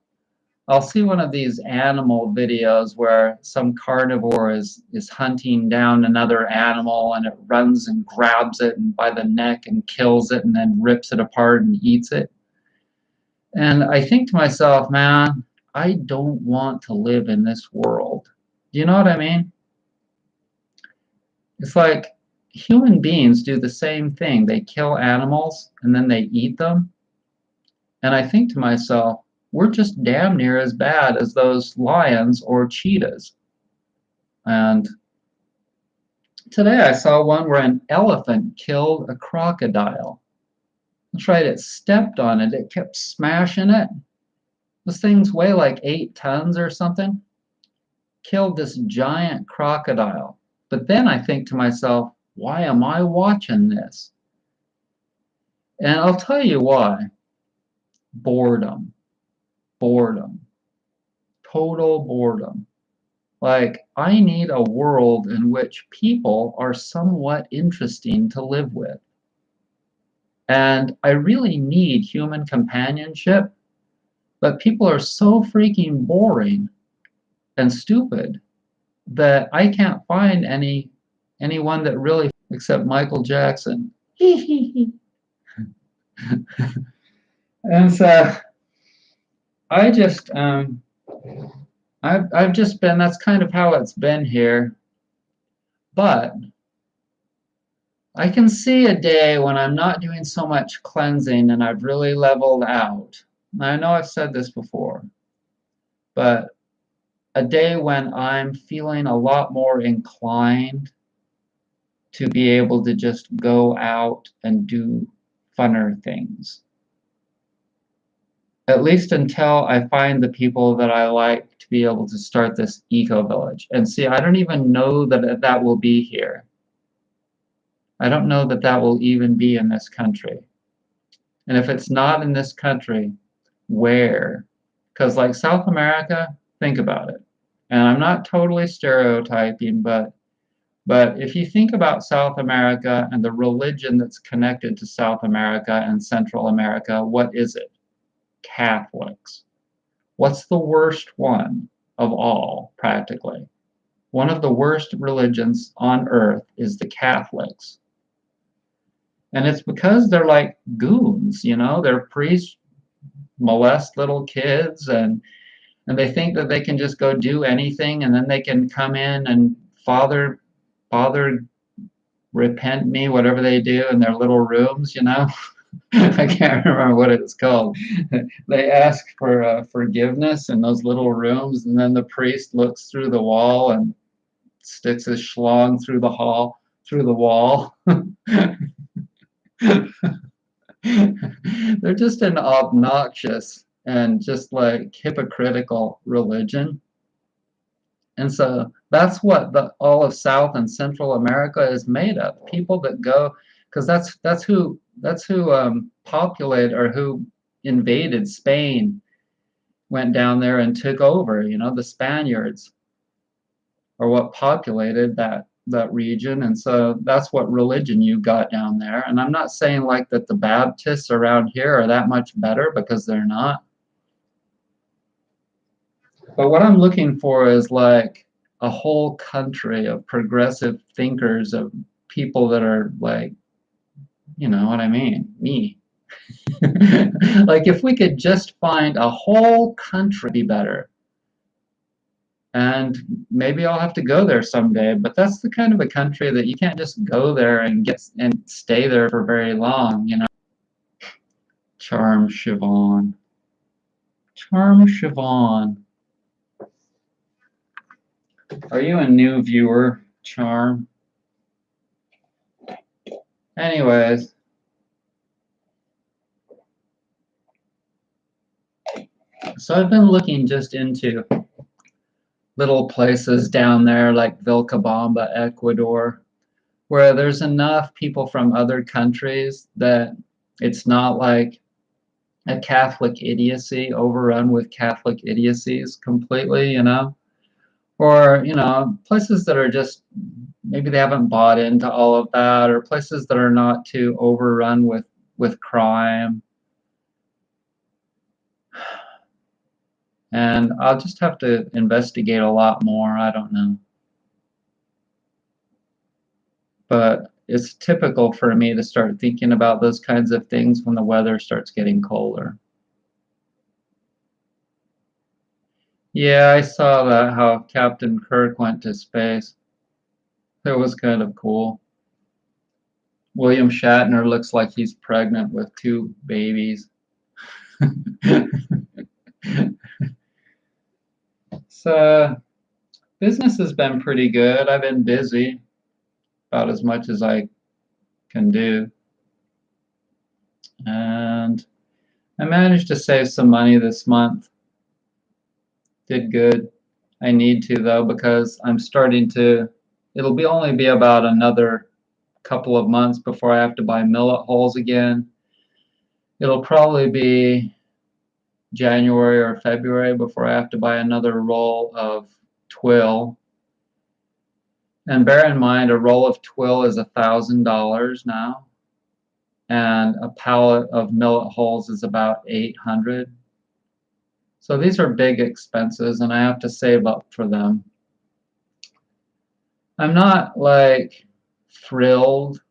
I'll see one of these animal videos where some carnivore is hunting down another animal, and it runs and grabs it and by the neck and kills it and then rips it apart and eats it. And I think to myself, man, I don't want to live in this world. Do you know what I mean? It's like human beings do the same thing. They kill animals and then they eat them. And I think to myself, we're just damn near as bad as those lions or cheetahs. And today I saw one where an elephant killed a crocodile. That's right, it stepped on it. It kept smashing it. Those things weigh like 8 tons or something. Killed this giant crocodile. But then I think to myself, why am I watching this? And I'll tell you why. Boredom. Total boredom. Like, I need a world in which people are somewhat interesting to live with. And I really need human companionship, but people are so freaking boring and stupid that I can't find anyone that really, except Michael Jackson. And so I just I've just been, that's kind of how it's been here. But I can see a day when I'm not doing so much cleansing and I've really leveled out. I know I've said this before, but a day when I'm feeling a lot more inclined to be able to just go out and do funner things. At least until I find the people that I like to be able to start this eco-village. And see, I don't even know that that will be here. I don't know that that will even be in this country. And if it's not in this country, where? Because like South America, think about it. And I'm not totally stereotyping, but But if you think about South America and the religion that's connected to South America and Central America, what is it? Catholics. What's the worst one of all, practically? One of the worst religions on earth is the Catholics. And it's because they're like goons, you know, they're priests molest little kids, and they think that they can just go do anything, and then they can come in and father repent me, whatever they do in their little rooms, you know. I can't remember what it's called. They ask for forgiveness in those little rooms, and then the priest looks through the wall and sticks his schlong through the wall. They're just an obnoxious and just like hypocritical religion. And so that's what all of South and Central America is made of. People that go, because that's who populated or who invaded Spain, went down there and took over. You know, the Spaniards are what populated that region, and so that's what religion you got down there. And I'm not saying like that the Baptists around here are that much better, because they're not. But what I'm looking for is like a whole country of progressive thinkers, of people that are like, you know what I mean, me. Like if we could just find a whole country, be better. And maybe I'll have to go there someday, but that's the kind of a country that you can't just go there and get and stay there for very long, you know. Charm Siobhan. Charm Siobhan. Are you a new viewer, Charm? Anyways, so I've been looking just into little places down there like Vilcabamba, Ecuador, where there's enough people from other countries that it's not like a Catholic idiocy, overrun with Catholic idiocies completely, you know? Or, you know, places that are just, maybe they haven't bought into all of that, or places that are not too overrun with crime. And I'll just have to investigate a lot more. I don't know. But it's typical for me to start thinking about those kinds of things when the weather starts getting colder. Yeah, I saw that, how Captain Kirk went to space. It was kind of cool. William Shatner looks like he's pregnant with 2 babies. So business has been pretty good. I've been busy about as much as I can do. And I managed to save some money this month. Did good. I need to though, because I'm starting to, it'll be only be about another couple of months before I have to buy millet hulls again. It'll probably be January or February before I have to buy another roll of twill. And bear in mind, a roll of twill is $1,000 now, and a pallet of millet hulls is about 800. So these are big expenses, and I have to save up for them. I'm not like thrilled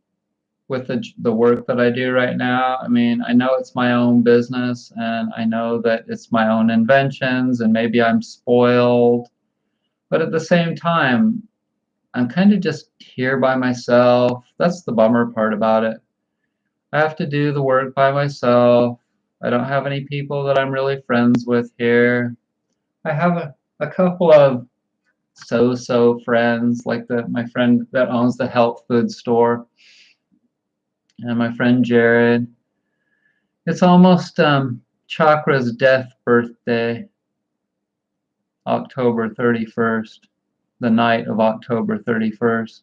with the work that I do right now. I mean, I know it's my own business, and I know that it's my own inventions, and maybe I'm spoiled. But at the same time, I'm kind of just here by myself. That's the bummer part about it. I have to do the work by myself. I don't have any people that I'm really friends with here. I have a couple of so-so friends, like my friend that owns the health food store, and my friend Jared. It's almost Chakra's death birthday, October 31st, the night of October 31st.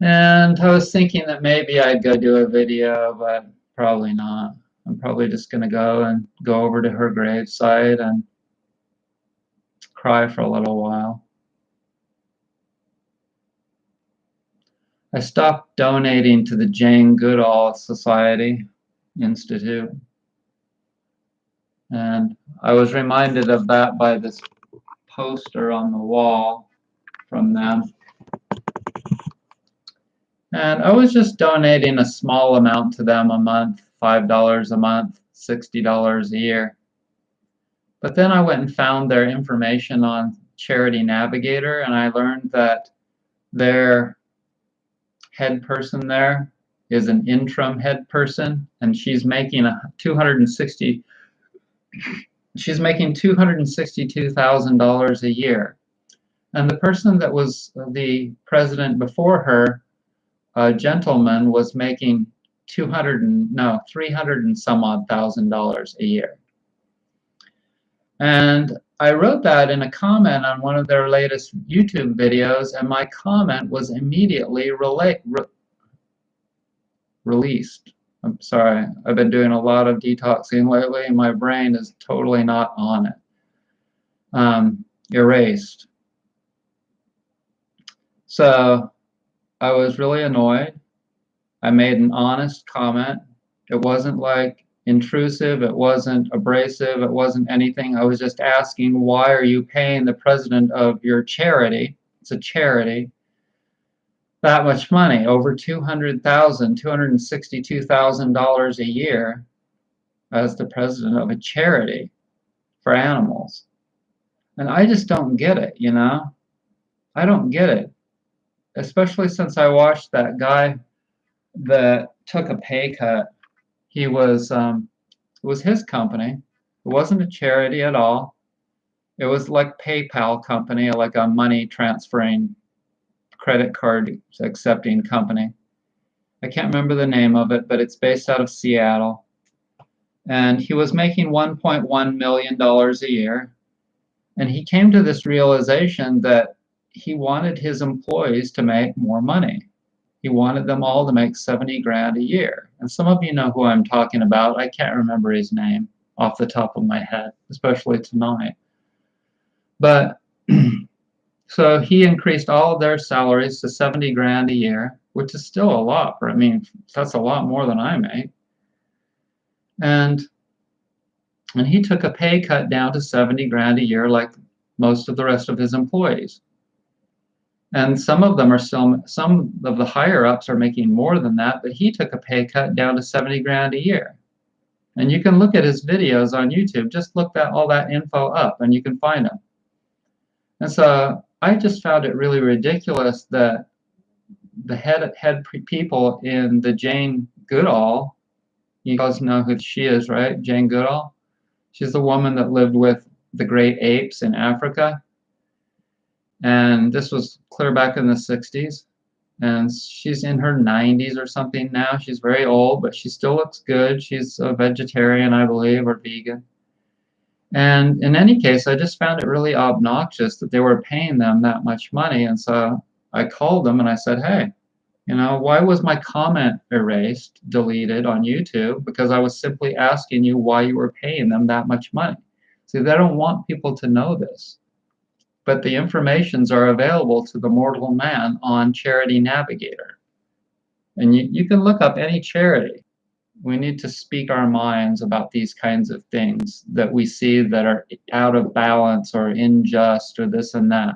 And I was thinking that maybe I'd go do a video, but probably not. I'm probably just going to go over to her gravesite and cry for a little while. I stopped donating to the Jane Goodall Society Institute. And I was reminded of that by this poster on the wall from them. And I was just donating a small amount to them a month, $5 a month, $60 a year. But then I went and found their information on Charity Navigator, and I learned that their head person there is an interim head person, and she's making $262,000 a year. And the person that was the president before her, a gentleman, was making 300 and some odd $1,000 a year. And I wrote that in a comment on one of their latest YouTube videos, and my comment was immediately released. I'm sorry, I've been doing a lot of detoxing lately, and my brain is totally not on it. Erased. So I was really annoyed. I made an honest comment. It wasn't like intrusive, it wasn't abrasive, it wasn't anything. I was just asking, why are you paying the president of your charity, it's a charity, that much money, over $200,000, $262,000 a year as the president of a charity for animals? And I just don't get it, you know? I don't get it. Especially since I watched that guy that took a pay cut. He was, it was his company. It wasn't a charity at all. It was like PayPal company, like a money transferring, credit card accepting company. I can't remember the name of it, but it's based out of Seattle. And he was making $1.1 million a year. And he came to this realization that he wanted his employees to make more money. He wanted them all to make 70 grand a year. And some of you know who I'm talking about. I can't remember his name off the top of my head, especially tonight. But so he increased all of their salaries to 70 grand a year, which is still a lot. I mean, that's a lot more than I make. And he took a pay cut down to 70 grand a year like most of the rest of his employees. And some of them are still, some of the higher ups are making more than that, but he took a pay cut down to 70 grand a year. And you can look at his videos on YouTube, just look all that info up and you can find them. And so I just found it really ridiculous that the head people in the Jane Goodall, you guys know who she is, right? Jane Goodall. She's the woman that lived with the great apes in Africa. And this was clear back in the 60s. And she's in her 90s or something now. She's very old, but she still looks good. She's a vegetarian, I believe, or vegan. And in any case, I just found it really obnoxious that they were paying them that much money. And so I called them and I said, hey, you know, why was my comment erased, deleted on YouTube? Because I was simply asking you why you were paying them that much money. See, they don't want people to know this. But the informations are available to the mortal man on Charity Navigator. And you can look up any charity. We need to speak our minds about these kinds of things that we see that are out of balance or unjust or this and that.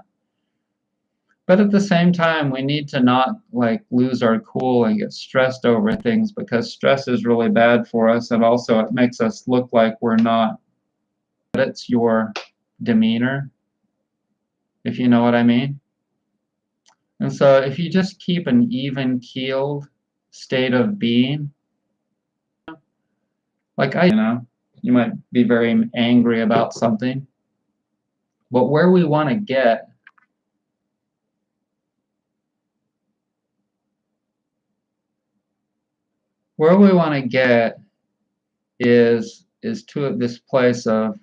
But at the same time, we need to not like lose our cool and get stressed over things, because stress is really bad for us, and also it makes us look like we're not. It's your demeanor, if you know what I mean. And so if you just keep an even-keeled state of being, like you know, you might be very angry about something, but where we want to get is to this place of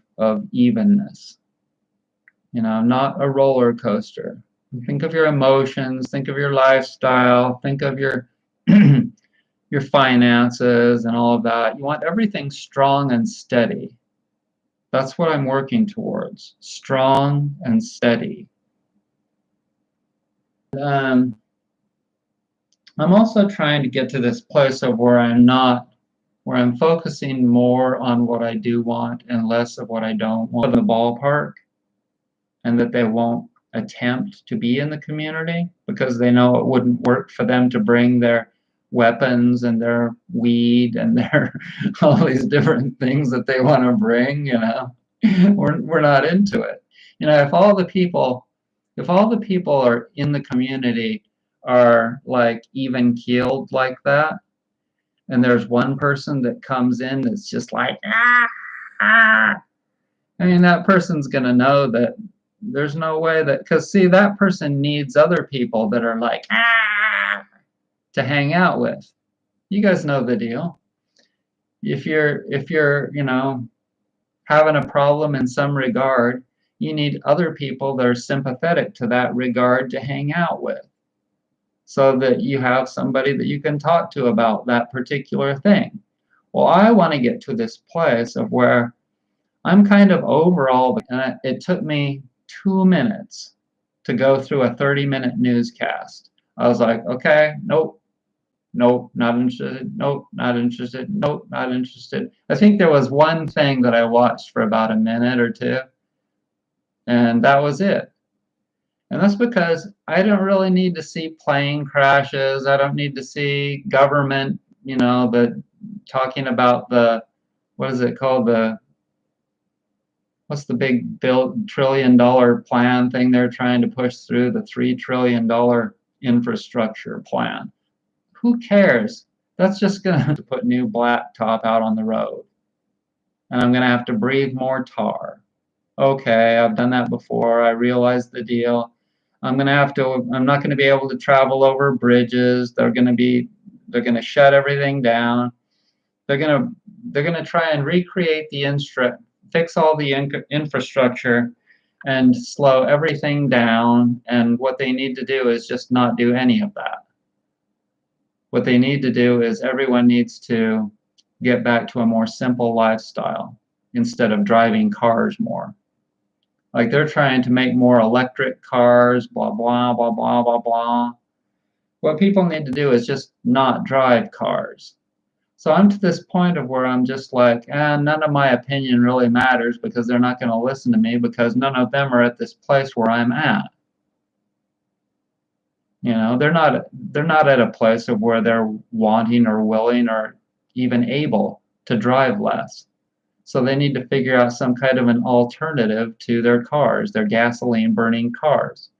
evenness. You know, not a roller coaster. Think of your emotions, think of your lifestyle, think of your your finances and all of that. You want everything strong and steady. That's what I'm working towards. Strong and steady. I'm also trying to get to this place of where I'm focusing more on what I do want and less of what I don't want in the ballpark, and that they won't attempt to be in the community because they know it wouldn't work for them to bring their weapons and their weed and their all these different things that they want to bring, we're not into it. If all the people are in the community are like even keeled like that, and there's one person that comes in that's just like ah, I mean, that person's going to know that there's no way that, because see, that person needs other people that are like to hang out with. You guys know the deal. If you're having a problem in some regard, you need other people that are sympathetic to that regard to hang out with, so that you have somebody that you can talk to about that particular thing. Well, I want to get to this place of where I'm kind of over all, and it took me 2 minutes to go through a 30-minute newscast. I was like, okay, nope, nope, not interested, nope, not interested, nope, not interested. I think there was one thing that I watched for about a minute or two, and that was it. And that's because I don't really need to see plane crashes. I don't need to see government, talking about what is it called? What's the big trillion-dollar plan thing they're trying to push through, the $3 trillion infrastructure plan? Who cares? That's just going to put new blacktop out on the road. And I'm going to have to breathe more tar. Okay, I've done that before. I realize the deal. I'm not going to be able to travel over bridges. They're going to shut everything down. They're going to try and recreate fix all the infrastructure and slow everything down. And what they need to do is just not do any of that. What they need to do is everyone needs to get back to a more simple lifestyle instead of driving cars more. Like they're trying to make more electric cars, blah, blah, blah, blah, blah, blah. What people need to do is just not drive cars. So I'm to this point of where I'm just like, none of my opinion really matters because they're not going to listen to me because none of them are at this place where I'm at. They're not at a place of where they're wanting or willing or even able to drive less. So they need to figure out some kind of an alternative to their cars, their gasoline burning cars.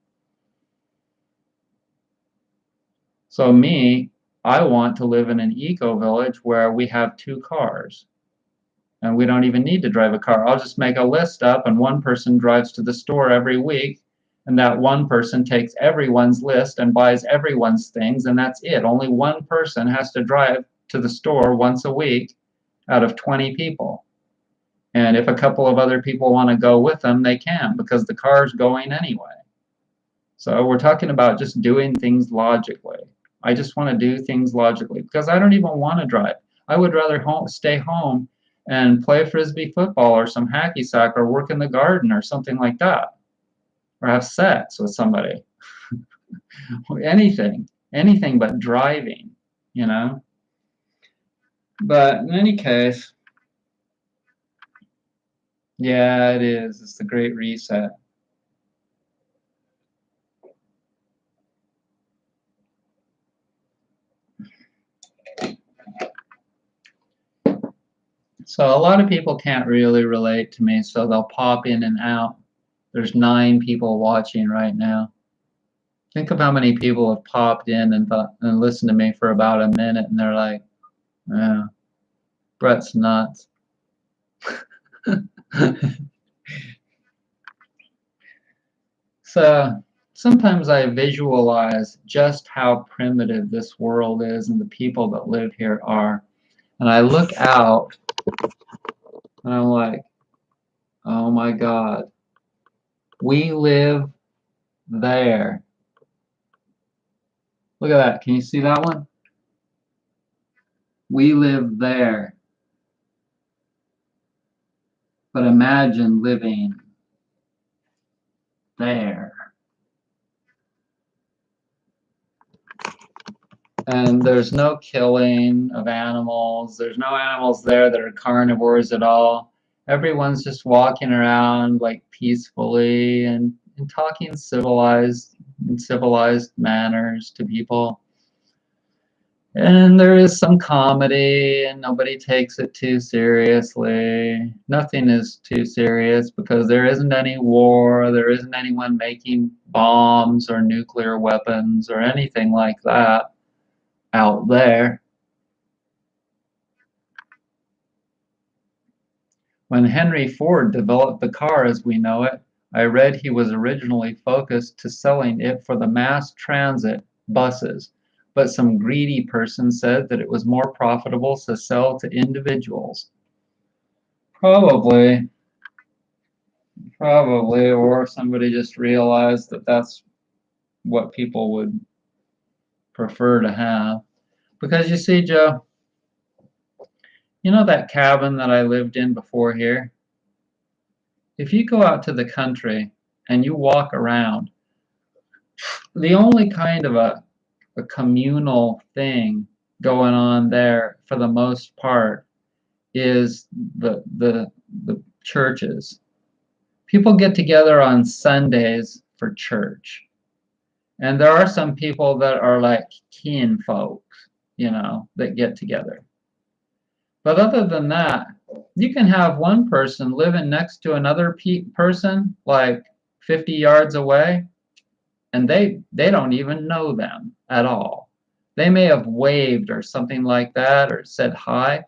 So me, I want to live in an eco village where we have 2 cars. And we don't even need to drive a car. I'll just make a list up and one person drives to the store every week, and that one person takes everyone's list and buys everyone's things, and that's it. Only one person has to drive to the store once a week out of 20 people. And if a couple of other people want to go with them, they can because the car's going anyway. So we're talking about just doing things logically. I just want to do things logically because I don't even want to drive. I would rather stay home and play frisbee football or some hacky sack or work in the garden or something like that, or have sex with somebody. anything but driving, But in any case, yeah, it is. It's the Great Reset. So a lot of people can't really relate to me, so they'll pop in and out. There's 9 people watching right now. Think of how many people have popped in and listened to me for about a minute, and they're like, "Yeah, Brett's nuts." So sometimes I visualize just how primitive this world is and the people that live here are, and I look out and I'm like, oh my God, we live there. Look at that. Can you see that one? We live there. But imagine living there. And there's no killing of animals. There's no animals there that are carnivores at all. Everyone's just walking around like peacefully and talking in civilized manners to people. And there is some comedy, and nobody takes it too seriously. Nothing is too serious because there isn't any war, there isn't anyone making bombs or nuclear weapons or anything like that out there. When Henry Ford developed the car as we know it, I read he was originally focused to selling it for the mass transit buses, but some greedy person said that it was more profitable to sell to individuals. Probably, probably, or somebody just realized that that's what people would prefer to have. Because you see, Joe, you know that cabin that I lived in before here? If you go out to the country and you walk around, the only kind of a communal thing going on there for the most part is the churches. People get together on Sundays for church. And there are some people that are like kin folks, that get together. But other than that, you can have one person living next to another person like 50 yards away, and they don't even know them at all. They may have waved or something like that or said hi,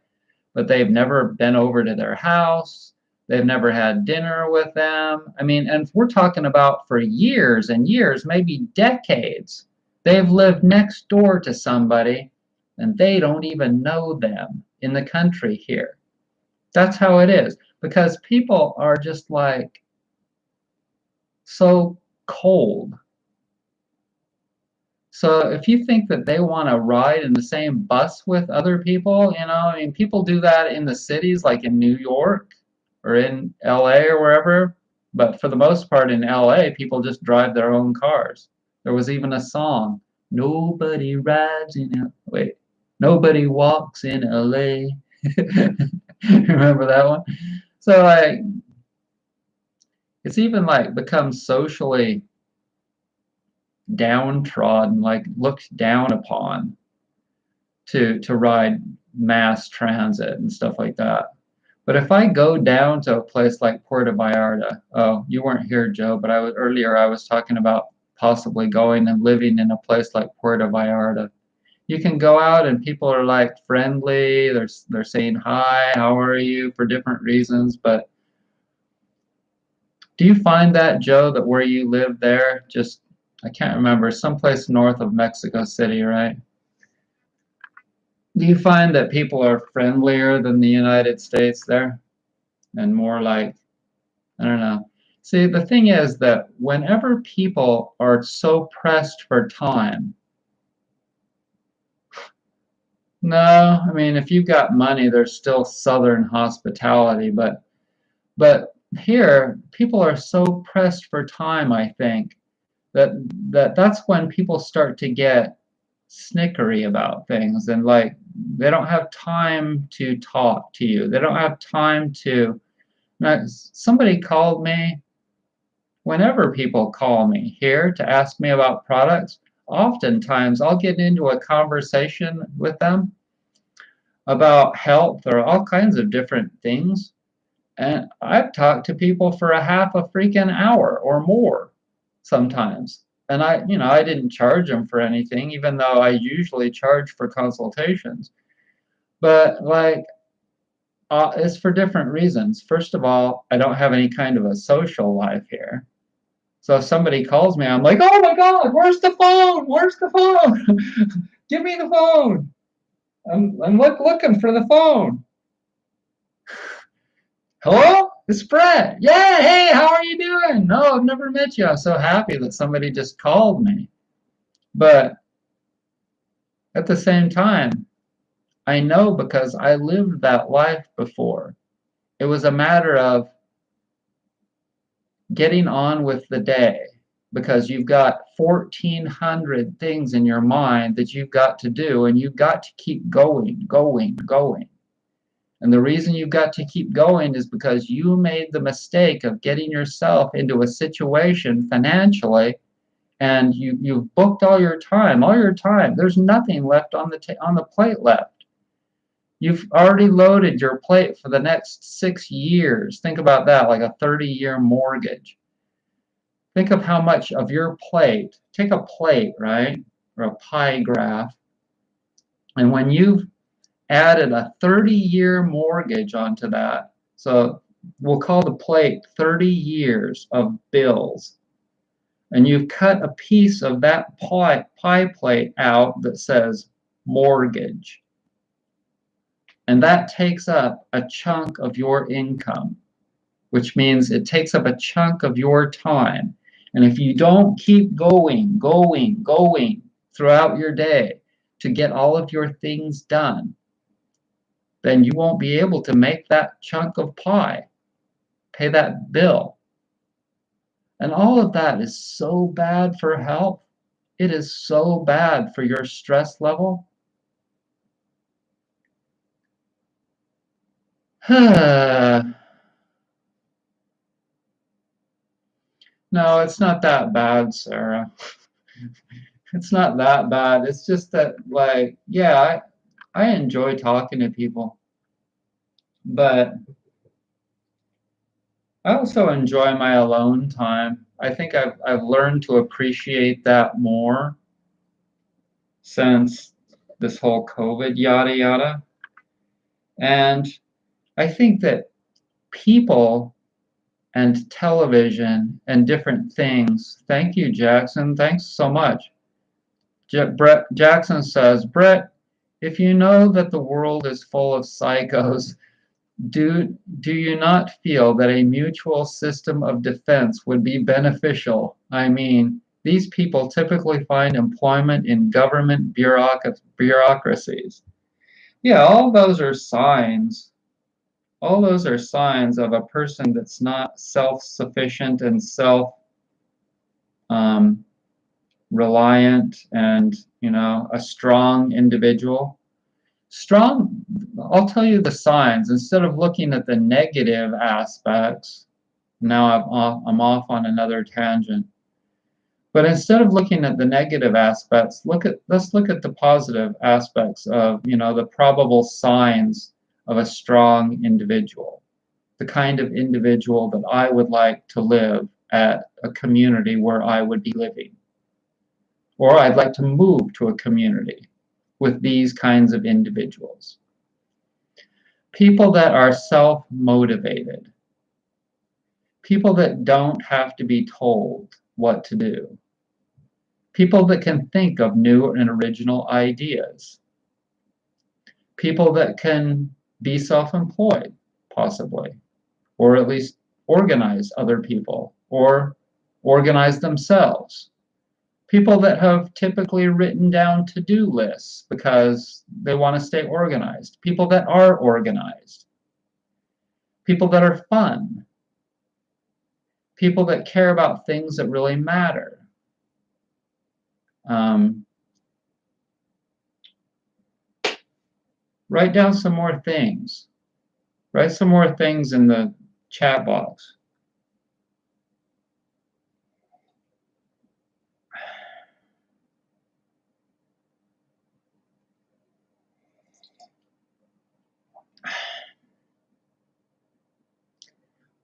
but they've never been over to their house. They've never had dinner with them. I mean, and we're talking about for years and years, maybe decades. They've lived next door to somebody and they don't even know them in the country here. That's how it is because people are just like so cold. So if you think that they want to ride in the same bus with other people, I mean, people do that in the cities like in New York or in LA or wherever. But for the most part in LA, people just drive their own cars. There was even a song, nobody rides in L. Wait, nobody walks in LA. Remember that one? So like, it's even like become socially downtrodden, like looked down upon to ride mass transit and stuff like that. But if I go down to a place like Puerto Vallarta, oh, you weren't here, Joe, but earlier I was talking about possibly going and living in a place like Puerto Vallarta. You can go out and people are like friendly, they're saying hi, how are you, for different reasons. But do you find that, Joe, that where you live there, just I can't remember, someplace north of Mexico City, right? Do you find that people are friendlier than the United States there? And more like, I don't know. See, the thing is that whenever people are so pressed for time, no, I mean, if you've got money, there's still Southern hospitality, but here, people are so pressed for time, I think, that that's when people start to get snickery about things and like they don't have time to talk to you. They don't have time to. Now, somebody called me. Whenever people call me here to ask me about products, oftentimes I'll get into a conversation with them about health or all kinds of different things. And I've talked to people for a half a freaking hour or more sometimes. And I didn't charge them for anything, even though I usually charge for consultations. But like, it's for different reasons. First of all, I don't have any kind of a social life here. So if somebody calls me, I'm like, oh my God, where's the phone? Where's the phone? Give me the phone. I'm looking for the phone. Hello? It's Brett. Yeah, hey, how are you doing? No, I've never met you. I'm so happy that somebody just called me. But at the same time, I know because I lived that life before. It was a matter of getting on with the day because you've got 1,400 things in your mind that you've got to do, and you've got to keep going, going, going. And the reason you've got to keep going is because you made the mistake of getting yourself into a situation financially, and you've booked all your time. There's nothing left on the plate left. You've already loaded your plate for the next 6 years. Think about that, like a 30-year mortgage. Think of how much of your plate, take a plate, right, or a pie graph, and when you've added a 30-year mortgage onto that, so we'll call the plate 30 years of bills, and you've cut a piece of that pie plate out that says mortgage, and that takes up a chunk of your income, which means it takes up a chunk of your time. And if you don't keep going, going, going throughout your day to get all of your things done, then you won't be able to make that chunk of pie, pay that bill. And all of that is so bad for health. It is so bad for your stress level. No, it's not that bad, Sarah. It's not that bad. It's just that, like, yeah, I enjoy talking to people, but I also enjoy my alone time. I think I've learned to appreciate that more since this whole COVID yada yada. And I think that people and television and different things. Thank you, Jackson. Thanks so much. Brett Jackson says, Brett, if you know that the world is full of psychos, do you not feel that a mutual system of defense would be beneficial? I mean, these people typically find employment in government bureaucracies. Yeah, all those are signs. All those are signs of a person that's not self-sufficient and self-reliant and, a strong individual. Strong, I'll tell you the signs. Instead of looking at the negative aspects, now I'm off on another tangent. But instead of looking at the negative aspects, let's look at the positive aspects of, the probable signs of a strong individual, the kind of individual that I would like to live at a community where I would be living. Or I'd like to move to a community with these kinds of individuals. People that are self-motivated. People that don't have to be told what to do. People that can think of new and original ideas. People that can be self-employed, possibly, or at least organize other people, or organize themselves. People that have typically written down to-do lists because they want to stay organized. People that are organized. People that are fun. People that care about things that really matter. Write down some more things. Write some more things in the chat box.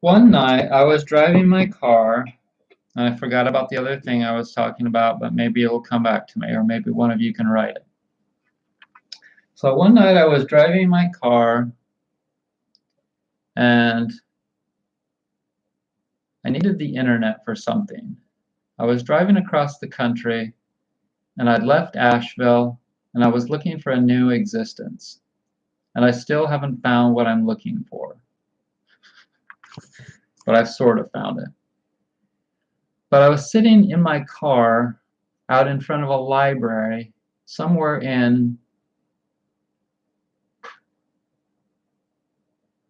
One night I was driving my car, and I forgot about the other thing I was talking about, but maybe it'll come back to me, or maybe one of you can write it. So one night I was driving my car, and I needed the internet for something. I was driving across the country, and I'd left Asheville, and I was looking for a new existence. And I still haven't found what I'm looking for. But I've sort of found it. But I was sitting in my car out in front of a library somewhere in,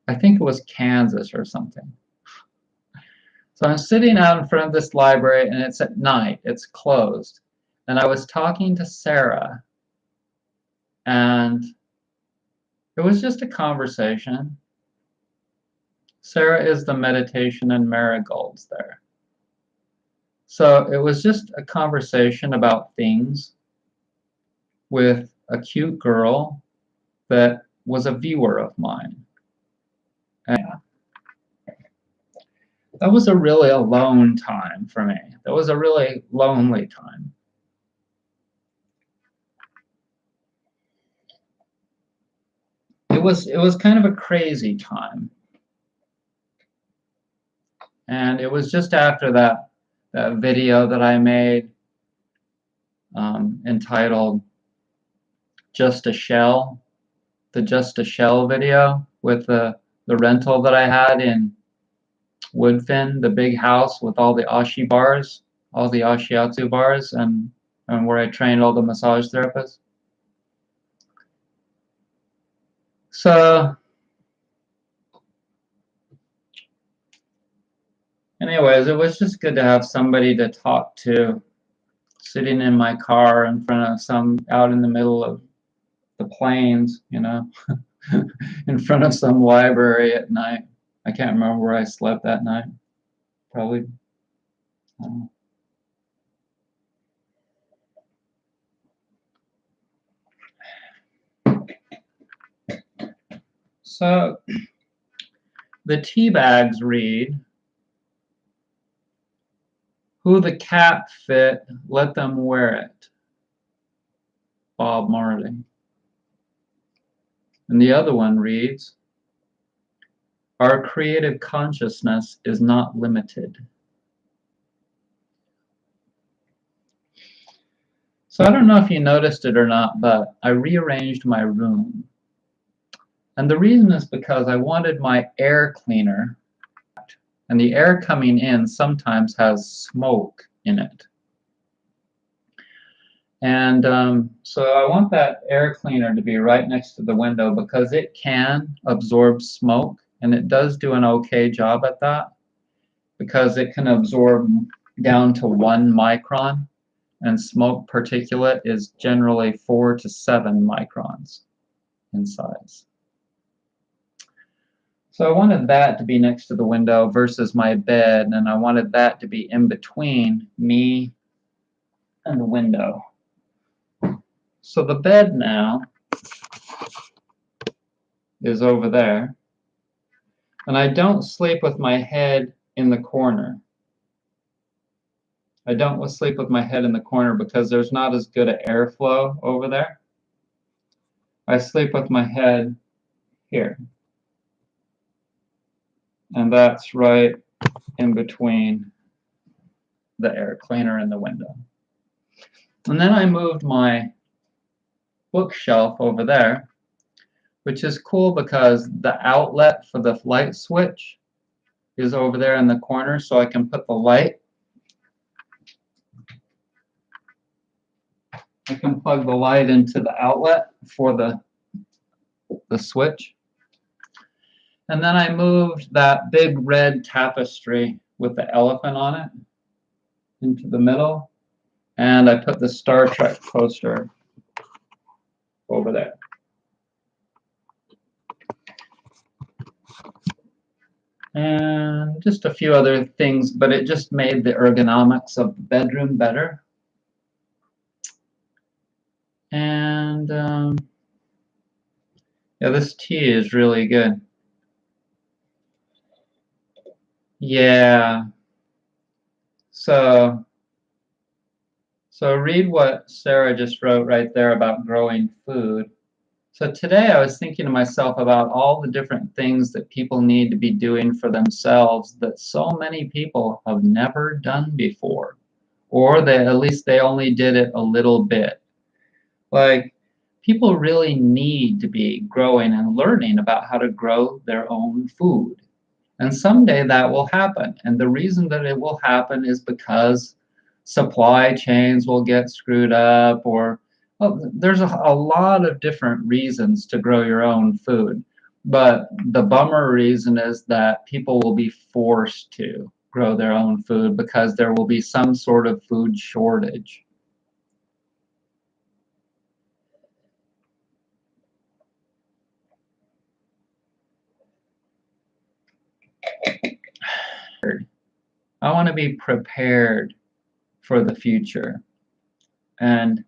I think it was Kansas or something. So I'm sitting out in front of this library, and it's at night. It's closed. And I was talking to Sarah, and it was just a conversation. Sarah is the meditation and marigolds there. So it was just a conversation about things with a cute girl that was a viewer of mine. And that was a really alone time for me. That was a really lonely time. It was kind of a crazy time. And it was just after that video that I made entitled Just a Shell, the Just a Shell video with the rental that I had in Woodfin, the big house with all the ashi bars, all the ashiatsu bars, and where I trained all the massage therapists. So anyways, it was just good to have somebody to talk to, sitting in my car in front of out in the middle of the plains, you know, in front of some library at night. I can't remember where I slept that night. Probably, I don't know. So the tea bags read, "Who the cap fit, let them wear it." Bob Marley. And the other one reads, "Our creative consciousness is not limited." So I don't know if you noticed it or not, but I rearranged my room. And the reason is because I wanted my air cleaner, and the air coming in sometimes has smoke in it. And so I want that air cleaner to be right next to the window because it can absorb smoke, and it does do an okay job at that because it can absorb down to 1 micron, and smoke particulate is generally 4 to 7 microns in size. So I wanted that to be next to the window versus my bed, and I wanted that to be in between me and the window. So the bed now is over there, and I don't sleep with my head in the corner. I don't sleep with my head in the corner because there's not as good an airflow over there. I sleep with my head here, and that's right in between the air cleaner and the window. And then I moved my bookshelf over there, which is cool because the outlet for the light switch is over there in the corner, so I can put the light. I can plug the light into the outlet for the switch. And then I moved that big red tapestry with the elephant on it into the middle, and I put the Star Trek poster over there. And just a few other things, but it just made the ergonomics of the bedroom better. And yeah, this tea is really good. Yeah. So read what Sarah just wrote right there about growing food. So today I was thinking to myself about all the different things that people need to be doing for themselves that so many people have never done before, or that at least they only did it a little bit. Like, people really need to be growing and learning about how to grow their own food. And someday that will happen. And the reason that it will happen is because supply chains will get screwed up, or there's a lot of different reasons to grow your own food. But the bummer reason is that people will be forced to. grow their own food because there will be some sort of food shortage. I want to be prepared for the future. And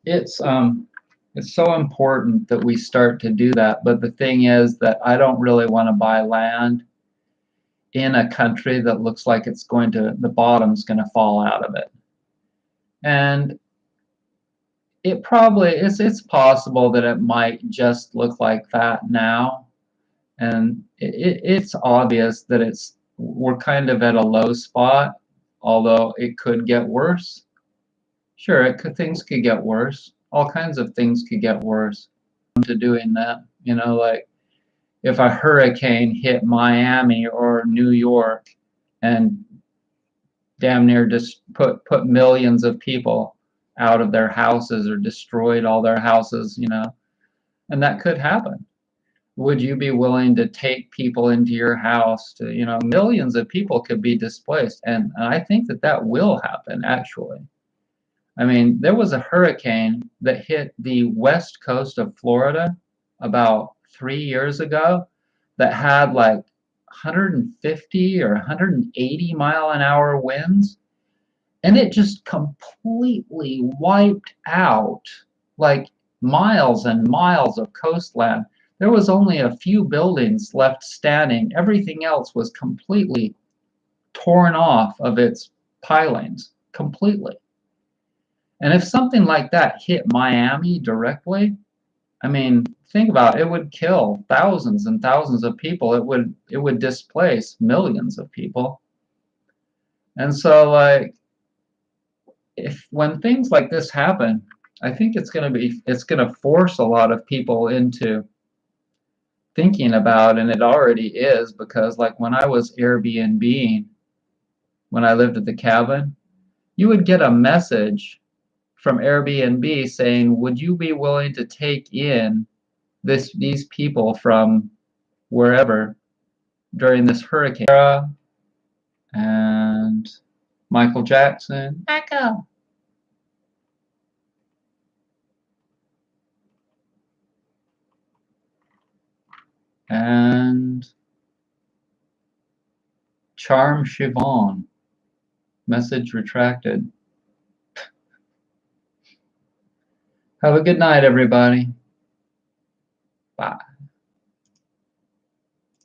it's so important that we start to do that. But the thing is that I don't really want to buy land in a country that looks like it's going to, the bottom's going to fall out of it. And it probably, it's possible that it might just look like that now. And it's obvious that we're kind of at a low spot, although it could get worse. Sure, things could get worse. All kinds of things could get worse. To doing that, you know, like if a hurricane hit Miami or New York and damn near just put millions of people out of their houses or destroyed all their houses, you know, and that could happen. Would you be willing to take people into your house to, you know, millions of people could be displaced? And I think that will happen, actually. I mean, there was a hurricane that hit the west coast of Florida about 3 years ago that had like 150 or 180 mile an hour winds, and it just completely wiped out like miles and miles of coastline. There was only a few buildings left standing. Everything else was completely torn off of its pilings, completely. And if something like that hit Miami directly, I mean, think about it, it would kill thousands and thousands of people. It would displace millions of people. And so, like, when things like this happen, I think it's going to force a lot of people into thinking about, and it already is, because like when I was Airbnb, when I lived at the cabin, you would get a message from Airbnb saying, would you be willing to take in these people from wherever during this hurricane? And Michael Jackson. Michael. And Charm Siobhan. Message retracted. Have a good night, everybody. Bye.